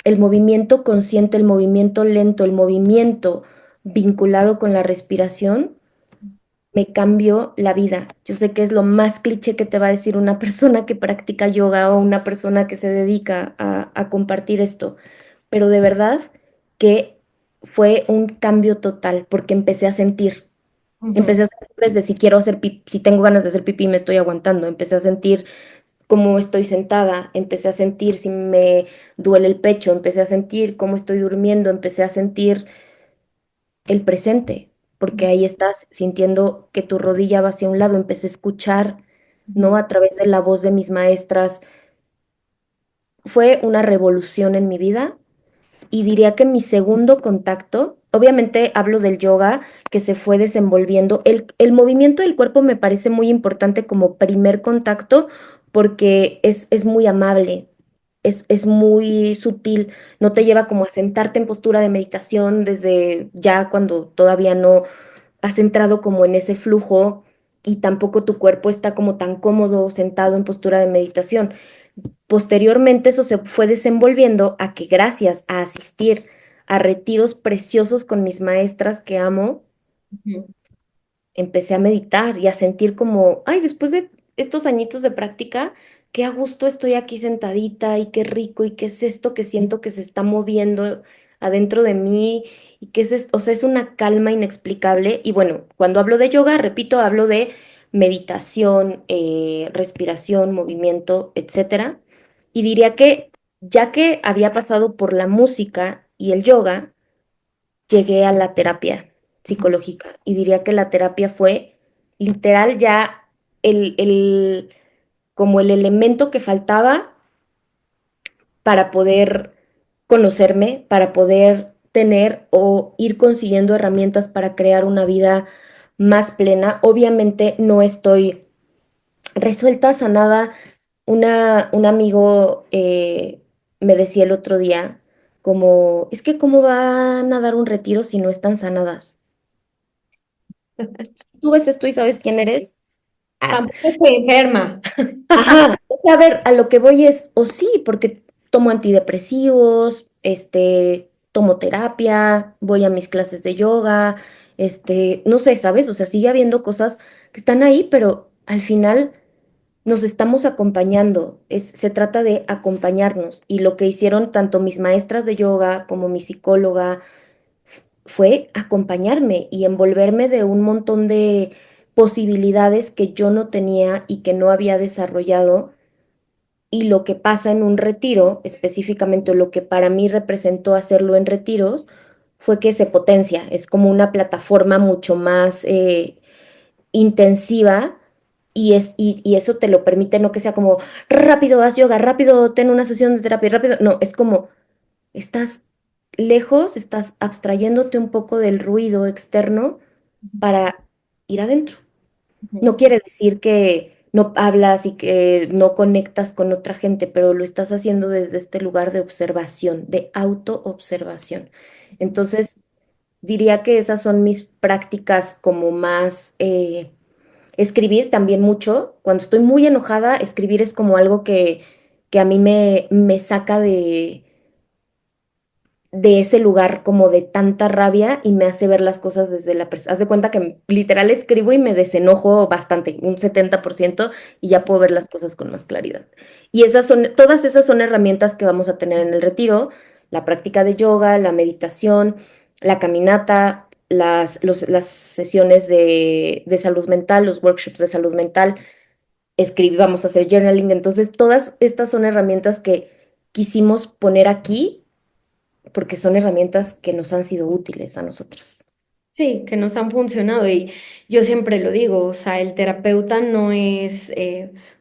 el movimiento consciente, el movimiento lento, el movimiento vinculado con la respiración me cambió la vida. Yo sé que es lo más cliché que te va a decir una persona que practica yoga o una persona que se dedica a compartir esto, pero de verdad que fue un cambio total porque ujú, empecé a sentir desde si quiero hacer pipí, si tengo ganas de hacer pipí, me estoy aguantando, empecé a sentir cómo estoy sentada, empecé a sentir si me duele el pecho, empecé a sentir cómo estoy durmiendo, empecé a sentir el presente, porque ahí estás sintiendo que tu rodilla va hacia un lado, empecé a escuchar, ¿no? ujú, A través de la voz de mis maestras. Fue una revolución en mi vida y diría que mi segundo contacto, obviamente hablo del yoga que se fue desenvolviendo. El movimiento del cuerpo me parece muy importante como primer contacto porque es muy amable, es muy sutil, no te lleva como a sentarte en postura de meditación desde ya cuando todavía no has entrado como en ese flujo y tampoco tu cuerpo está como tan cómodo sentado en postura de meditación. Posteriormente eso se fue desenvolviendo a que gracias a asistir a retiros preciosos con mis maestras que amo, ujú, empecé a meditar y a sentir como, ay, después de estos añitos de práctica, qué a gusto estoy aquí sentadita y qué rico y qué es esto que siento que se está moviendo adentro de mí y qué es esto, o sea, es una calma inexplicable. Y bueno, cuando hablo de yoga, repito, hablo de meditación, respiración, movimiento, etcétera. Y diría que ya que había pasado por la música y el yoga, llegué a la terapia psicológica y diría que la terapia fue literal ya el como el elemento que faltaba para poder conocerme, para poder tener o ir consiguiendo herramientas para crear una vida más plena. Obviamente no estoy resuelta, sanada. Un amigo me decía el otro día, como, es que cómo van a dar un retiro si no están sanadas. Tú ves esto y sabes quién eres. Ah, Tampoco estoy enferma. ajá, o sea, a ver, a lo que voy es, o sí, porque tomo antidepresivos, tomo terapia, voy a mis clases de yoga, no sé, ¿sabes? O sea, sigue habiendo cosas que están ahí, pero al final nos estamos acompañando. Se trata de acompañarnos. Y lo que hicieron tanto mis maestras de yoga como mi psicóloga fue acompañarme y envolverme de un montón de posibilidades que yo no tenía y que no había desarrollado y lo que pasa en un retiro, específicamente lo que para mí representó hacerlo en retiros, fue que se potencia, es como una plataforma mucho más intensiva y eso te lo permite, no que sea como rápido haz yoga, rápido ten una sesión de terapia, rápido, no, es como estás lejos, estás abstrayéndote un poco del ruido externo para ir adentro. Ujú. No quiere decir que no hablas y que no conectas con otra gente, pero lo estás haciendo desde este lugar de observación, de autoobservación. Entonces, diría que esas son mis prácticas como más, escribir también mucho. Cuando estoy muy enojada, escribir es como algo que a mí me saca de ese lugar como de tanta rabia y me hace ver las cosas desde la persona. Haz de cuenta que literal escribo y me desenojo bastante, un 70%, y ya puedo ver las cosas con más claridad. Y todas esas son herramientas que vamos a tener en el retiro, la práctica de yoga, la meditación, la caminata, las sesiones de salud mental, los workshops de salud mental, vamos a hacer journaling. Entonces, todas estas son herramientas que quisimos poner aquí porque son herramientas que nos han sido útiles a nosotras. Sí, que nos han funcionado y yo siempre lo digo, o sea, el terapeuta no es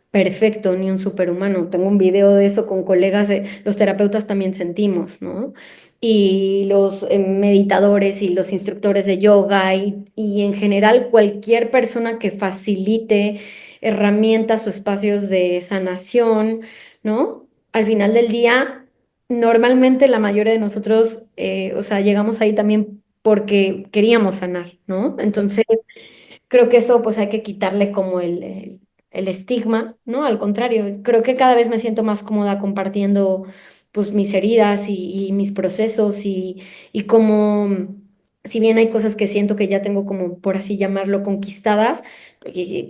perfecto ni un superhumano. Tengo un video de eso con colegas, los terapeutas también sentimos, ¿no? Y los meditadores y los instructores de yoga y en general cualquier persona que facilite herramientas o espacios de sanación, ¿no? Al final del día, normalmente la mayoría de nosotros, o sea, llegamos ahí también porque queríamos sanar, ¿no? Entonces, creo que eso pues hay que quitarle como el estigma, ¿no? Al contrario, creo que cada vez me siento más cómoda compartiendo pues mis heridas y mis procesos y como, si bien hay cosas que siento que ya tengo como, por así llamarlo, conquistadas,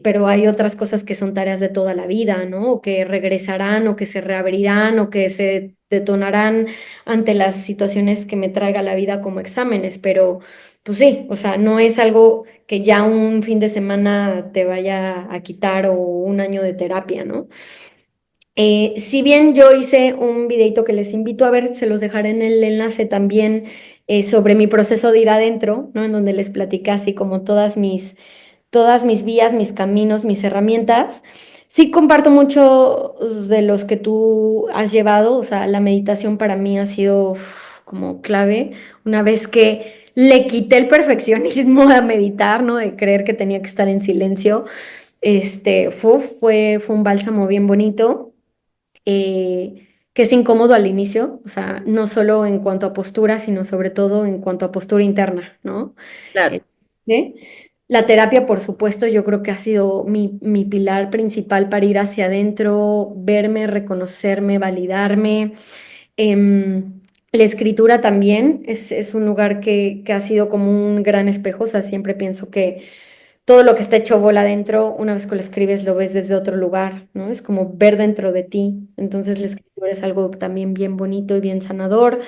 pero hay otras cosas que son tareas de toda la vida, ¿no? O que regresarán o que se reabrirán o que se detonarán ante las situaciones que me traiga la vida como exámenes, pero pues sí, o sea, no es algo que ya un fin de semana te vaya a quitar o un año de terapia, ¿no? Si bien yo hice un videito que les invito a ver, se los dejaré en el enlace también sobre mi proceso de ir adentro, ¿no? En donde les platicé así como todas mis vías, mis caminos, mis herramientas. Sí comparto mucho de los que tú has llevado, o sea, la meditación para mí ha sido como clave. Una vez que le quité el perfeccionismo a meditar, ¿no? De creer que tenía que estar en silencio, fue un bálsamo bien bonito, que es incómodo al inicio, o sea, no solo en cuanto a postura, sino sobre todo en cuanto a postura interna, ¿no? Claro. Eh, ¿Sí? La terapia, por supuesto, yo creo que ha sido mi pilar principal para ir hacia adentro, verme, reconocerme, validarme. Em, la escritura también es un lugar que ha sido como un gran espejo, o sea, siempre pienso que todo lo que está hecho bola adentro, una vez que lo escribes, lo ves desde otro lugar, ¿no? Es como ver dentro de ti. Entonces la escritura es algo también bien bonito y bien sanador.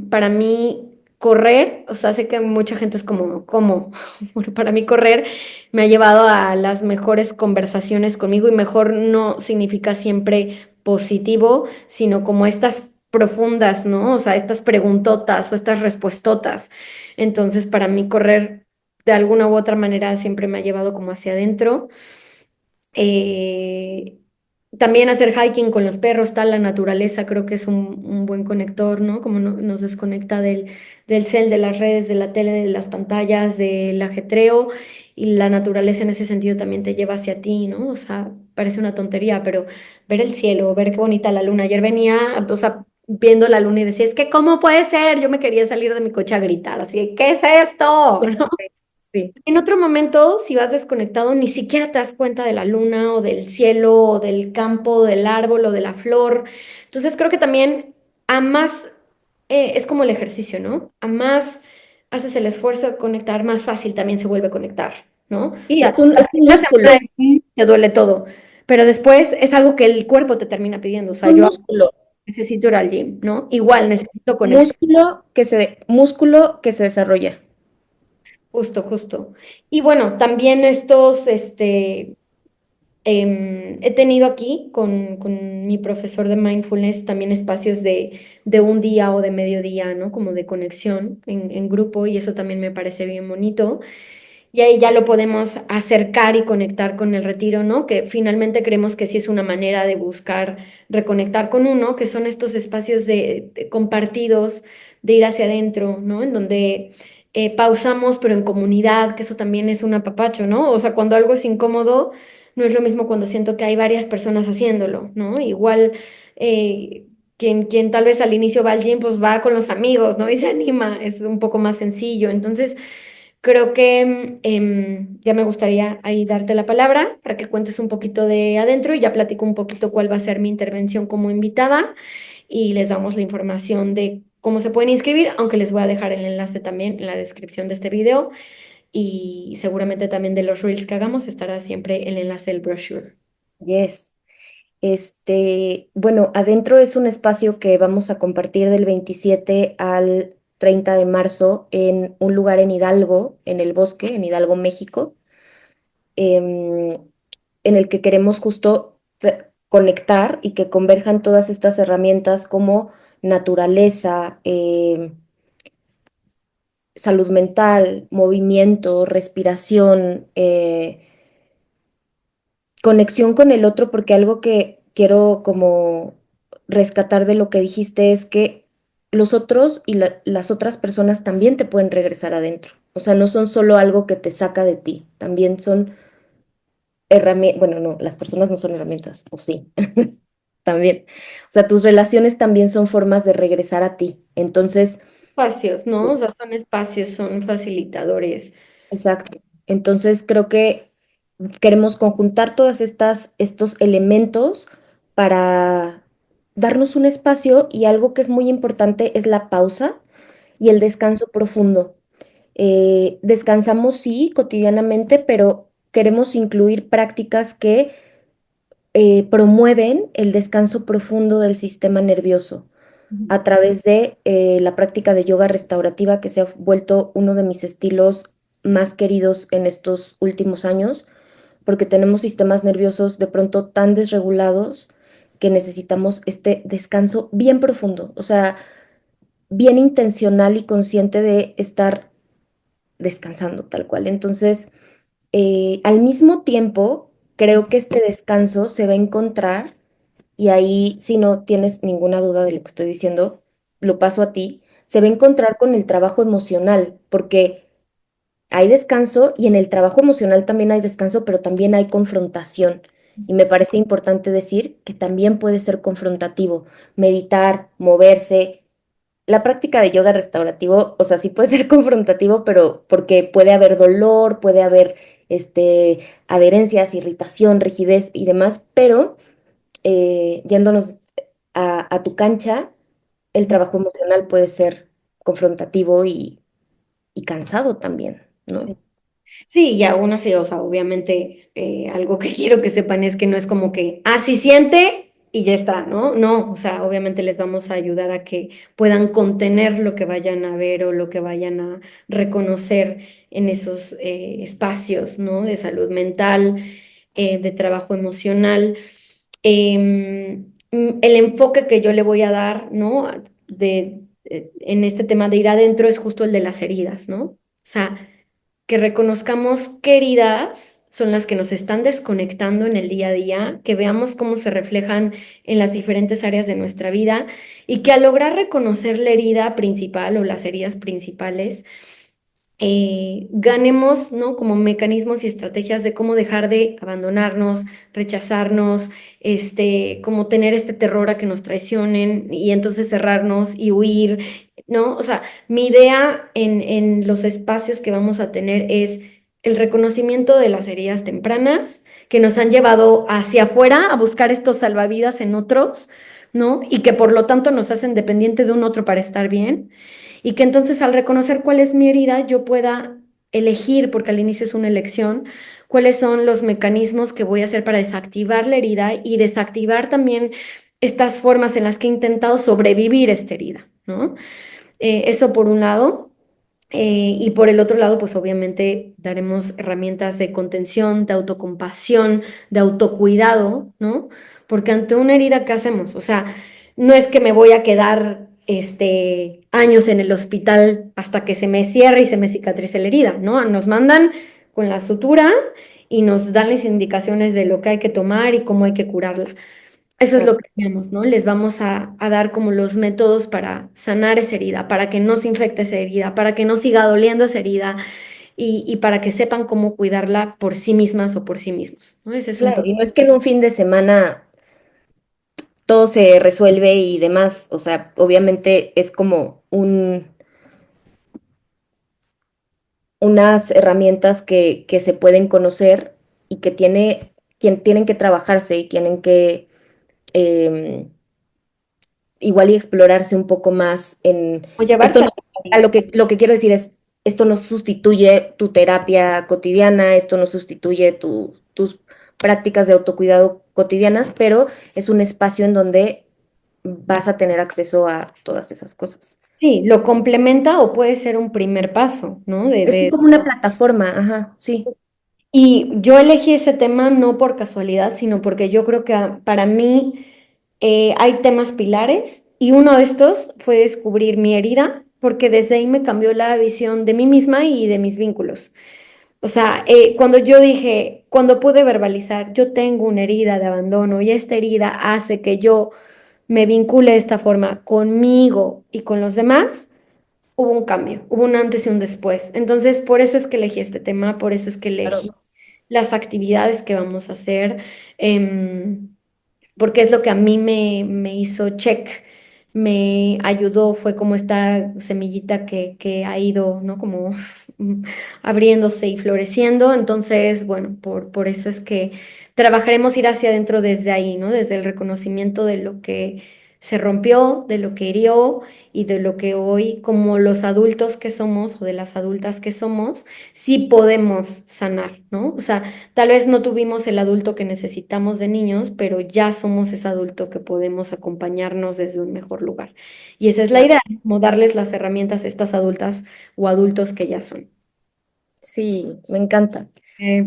Para mí, correr, o sea, sé que mucha gente es como, ¿cómo? Bueno, para mí correr me ha llevado a las mejores conversaciones conmigo y mejor no significa siempre positivo, sino como estas profundas, ¿no? O sea, estas preguntotas o estas respuestotas. Entonces, para mí correr de alguna u otra manera siempre me ha llevado como hacia adentro. Eh, También hacer hiking con los perros, tal, la naturaleza, creo que es un buen conector, ¿no? Como nos desconecta del cel, de las redes, de la tele, de las pantallas, del ajetreo, y la naturaleza en ese sentido también te lleva hacia ti, ¿no? O sea, parece una tontería, pero ver el cielo, ver qué bonita la luna. Ayer venía, o sea, viendo la luna y decía, es que ¿cómo puede ser? Yo me quería salir de mi coche a gritar, así, de, ¿qué es esto? Sí. En otro momento, si vas desconectado, ni siquiera te das cuenta de la luna o del cielo o del campo, o del árbol o de la flor. Entonces creo que también a más, es como el ejercicio, ¿no? A más haces el esfuerzo de conectar, más fácil también se vuelve a conectar, ¿no? O Sí, sea, es un una semana músculo, de gym te duele todo, pero después es algo que el cuerpo te termina pidiendo. O es sea, un yo músculo, necesito ir al gym, ¿no? Igual necesito conexión. músculo que se desarrolla. Justo, justo. Y bueno, también estos, He tenido aquí con mi profesor de mindfulness también espacios de un día o de mediodía, ¿no? Como de conexión en grupo y eso también me parece bien bonito. Y ahí ya lo podemos acercar y conectar con el retiro, ¿no? Que finalmente creemos que sí es una manera de buscar reconectar con uno, que son estos espacios de compartidos, de ir hacia adentro, ¿no? En donde pausamos, pero en comunidad, que eso también es un apapacho, ¿no? O sea, cuando algo es incómodo, no es lo mismo cuando siento que hay varias personas haciéndolo, ¿no? Igual, quien tal vez al inicio va al gym, pues va con los amigos, ¿no? Y se anima, es un poco más sencillo. Entonces, creo que ya me gustaría ahí darte la palabra para que cuentes un poquito de adentro y ya platico un poquito cuál va a ser mi intervención como invitada y les damos la información de cómo se pueden inscribir, aunque les voy a dejar el enlace también en la descripción de este video y seguramente también de los reels que hagamos estará siempre el enlace del brochure. Yes. Bueno, adentro es un espacio que vamos a compartir del 27 al 30 de marzo en un lugar en Hidalgo, en el bosque, en Hidalgo, México, em, en el que queremos justo conectar y que converjan todas estas herramientas como naturaleza, salud mental, movimiento, respiración, conexión con el otro, porque algo que quiero como rescatar de lo que dijiste es que los otros y las otras personas también te pueden regresar adentro. O sea, no son solo algo que te saca de ti, también son herramientas, bueno, no, las personas no son herramientas, o sí, también. O sea, tus relaciones también son formas de regresar a ti. Entonces, Espacios, ¿no? O sea, son espacios, son facilitadores. exacto. Entonces creo que queremos conjuntar todas estos elementos para darnos un espacio y algo que es muy importante es la pausa y el descanso profundo. Descansamos sí cotidianamente, pero queremos incluir prácticas que promueven el descanso profundo del sistema nervioso Ujú. a través de la práctica de yoga restaurativa que se ha vuelto uno de mis estilos más queridos en estos últimos años, porque tenemos sistemas nerviosos de pronto tan desregulados que necesitamos este descanso bien profundo, o sea, bien intencional y consciente de estar descansando tal cual. Entonces, al mismo tiempo, creo que este descanso se va a encontrar y ahí, si no tienes ninguna duda de lo que estoy diciendo, lo paso a ti, se va a encontrar con el trabajo emocional, porque hay descanso y en el trabajo emocional también hay descanso, pero también hay confrontación. Y me parece importante decir que también puede ser confrontativo, meditar, moverse. La práctica de yoga restaurativo, o sea, sí puede ser confrontativo, pero porque puede haber dolor, puede haber adherencias, irritación, rigidez y demás, pero yéndonos a tu cancha, el trabajo emocional puede ser confrontativo y cansado también, ¿no? Sí. Sí, y aún así, o sea, obviamente algo que quiero que sepan es que no es como que, así siente y ya está, ¿no? No, o sea, obviamente les vamos a ayudar a que puedan contener lo que vayan a ver o lo que vayan a reconocer en esos espacios, ¿no? De salud mental, de trabajo emocional. El enfoque que yo le voy a dar, ¿no? En este tema de ir adentro es justo el de las heridas, ¿no? O sea, que reconozcamos qué heridas son las que nos están desconectando en el día a día, que veamos cómo se reflejan en las diferentes áreas de nuestra vida y que al lograr reconocer la herida principal o las heridas principales, ganemos, ¿no? Como mecanismos y estrategias de cómo dejar de abandonarnos, rechazarnos, como tener este terror a que nos traicionen y entonces cerrarnos y huir, ¿no? O sea, mi idea en los espacios que vamos a tener es el reconocimiento de las heridas tempranas que nos han llevado hacia afuera a buscar estos salvavidas en otros, ¿no? Y que por lo tanto nos hacen dependiente de un otro para estar bien y que entonces al reconocer cuál es mi herida, yo pueda elegir, porque al inicio es una elección, cuáles son los mecanismos que voy a hacer para desactivar la herida y desactivar también estas formas en las que he intentado sobrevivir esta herida, ¿no? Eso por un lado. Y por el otro lado, pues obviamente daremos herramientas de contención, de autocompasión, de autocuidado, ¿no? Porque ante una herida, ¿qué hacemos? O sea, no es que me voy a quedar años en el hospital hasta que se me cierre y se me cicatrice la herida, ¿no? Nos mandan con la sutura y nos dan las indicaciones de lo que hay que tomar y cómo hay que curarla. Eso es Claro, lo que hacemos, ¿no? Les vamos a dar como los métodos para sanar esa herida, para que no se infecte esa herida, para que no siga doliendo esa herida y para que sepan cómo cuidarla por sí mismas o por sí mismos, ¿no? Ese es un claro, poco. y no es que en un fin de semana todo se resuelve y demás, o sea, obviamente es como unas herramientas que se pueden conocer y que tienen que trabajarse y tienen que em, igual y explorarse un poco más en O esto llevarse a no, la a vida. lo que quiero decir es, esto no sustituye tu terapia cotidiana, esto no sustituye tus prácticas de autocuidado cotidianas, pero es un espacio en donde vas a tener acceso a todas esas cosas. Sí, lo complementa o puede ser un primer paso, ¿no? Es como una plataforma, ajá, sí, Y yo elegí ese tema no por casualidad, sino porque yo creo que para mí hay temas pilares y uno de estos fue descubrir mi herida, porque desde ahí me cambió la visión de mí misma y de mis vínculos. O sea, cuando yo dije, cuando pude verbalizar, yo tengo una herida de abandono y esta herida hace que yo me vincule de esta forma conmigo y con los demás, hubo un cambio, hubo un antes y un después. Entonces, por eso es que elegí este tema, por eso es que claro, elegí las actividades que vamos a hacer. em, Porque es lo que a mí me hizo check, me ayudó, fue como esta semillita que ha ido, ¿no? Como abriéndose y floreciendo. Entonces, bueno, por eso es que trabajaremos ir hacia adentro desde ahí, ¿no? Desde el reconocimiento de lo que se rompió, de lo que hirió y de lo que hoy, como los adultos que somos o de las adultas que somos, sí podemos sanar, ¿no? O sea, tal vez no tuvimos el adulto que necesitamos de niños, pero ya somos ese adulto que podemos acompañarnos desde un mejor lugar. Y esa es la claro. idea, como darles las herramientas a estas adultas o adultos que ya son. Sí, me encanta. Eh,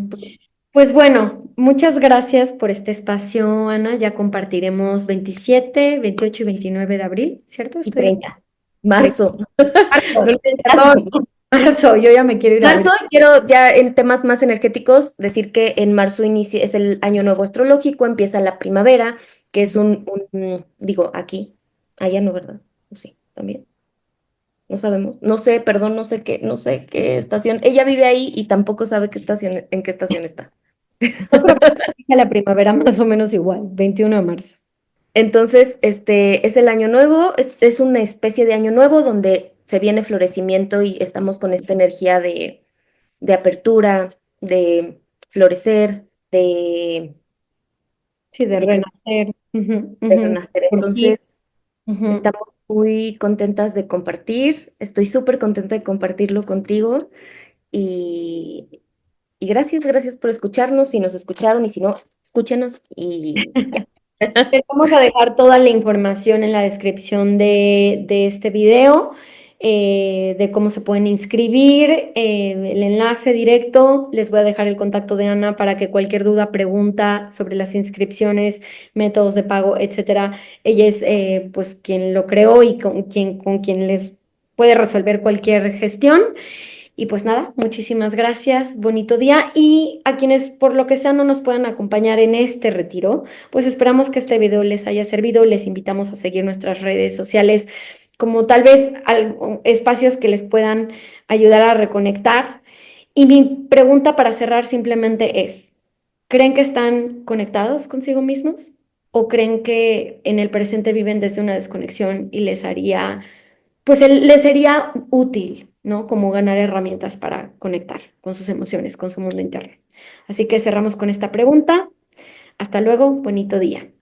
pues bueno, muchas gracias por este espacio, Ana. Ya compartiremos 27, 28 y 29 de abril, ¿cierto? Y Estoy 30 marzo, no marzo, olvides perdón, marzo. marzo, yo ya me quiero ir a abril. Marzo, quiero ya en temas más energéticos decir que en marzo inicia, es el año nuevo astrológico, empieza la primavera, que es digo, aquí, allá no, ¿verdad? Sí, también. No sabemos, no sé, perdón, no sé qué estación. Ella vive ahí y tampoco sabe en qué estación está. Yo creo que inicia la primavera más o menos igual, 21 de marzo. Entonces, este es el año nuevo, es una especie de año nuevo donde se viene florecimiento y estamos con esta energía de apertura, de florecer, Sí, de de crecer, renacer. Ujú, de ujú. renacer. Surgir. Entonces, Ujú. estamos muy contentas de compartir. Estoy súper contenta de compartirlo contigo y, y gracias por escucharnos. Si nos escucharon y si no, escúchenos y ya. Les vamos a dejar toda la información en la descripción de este video, de cómo se pueden inscribir, el enlace directo. Les voy a dejar el contacto de Ana para que cualquier duda, pregunta sobre las inscripciones, métodos de pago, etcétera. Ella es pues quien lo creó y con quien les puede resolver cualquier gestión. Y pues nada, muchísimas gracias, bonito día. Y a quienes por lo que sea no nos puedan acompañar en este retiro, pues esperamos que este video les haya servido. Les invitamos a seguir nuestras redes sociales como tal vez espacios que les puedan ayudar a reconectar. Y mi pregunta para cerrar simplemente es, ¿creen que están conectados consigo mismos? ¿O creen que en el presente viven desde una desconexión y les haría pues le sería útil, ¿no? Como ganar herramientas para conectar con sus emociones, con su mundo interno. Así que cerramos con esta pregunta. Hasta luego, bonito día.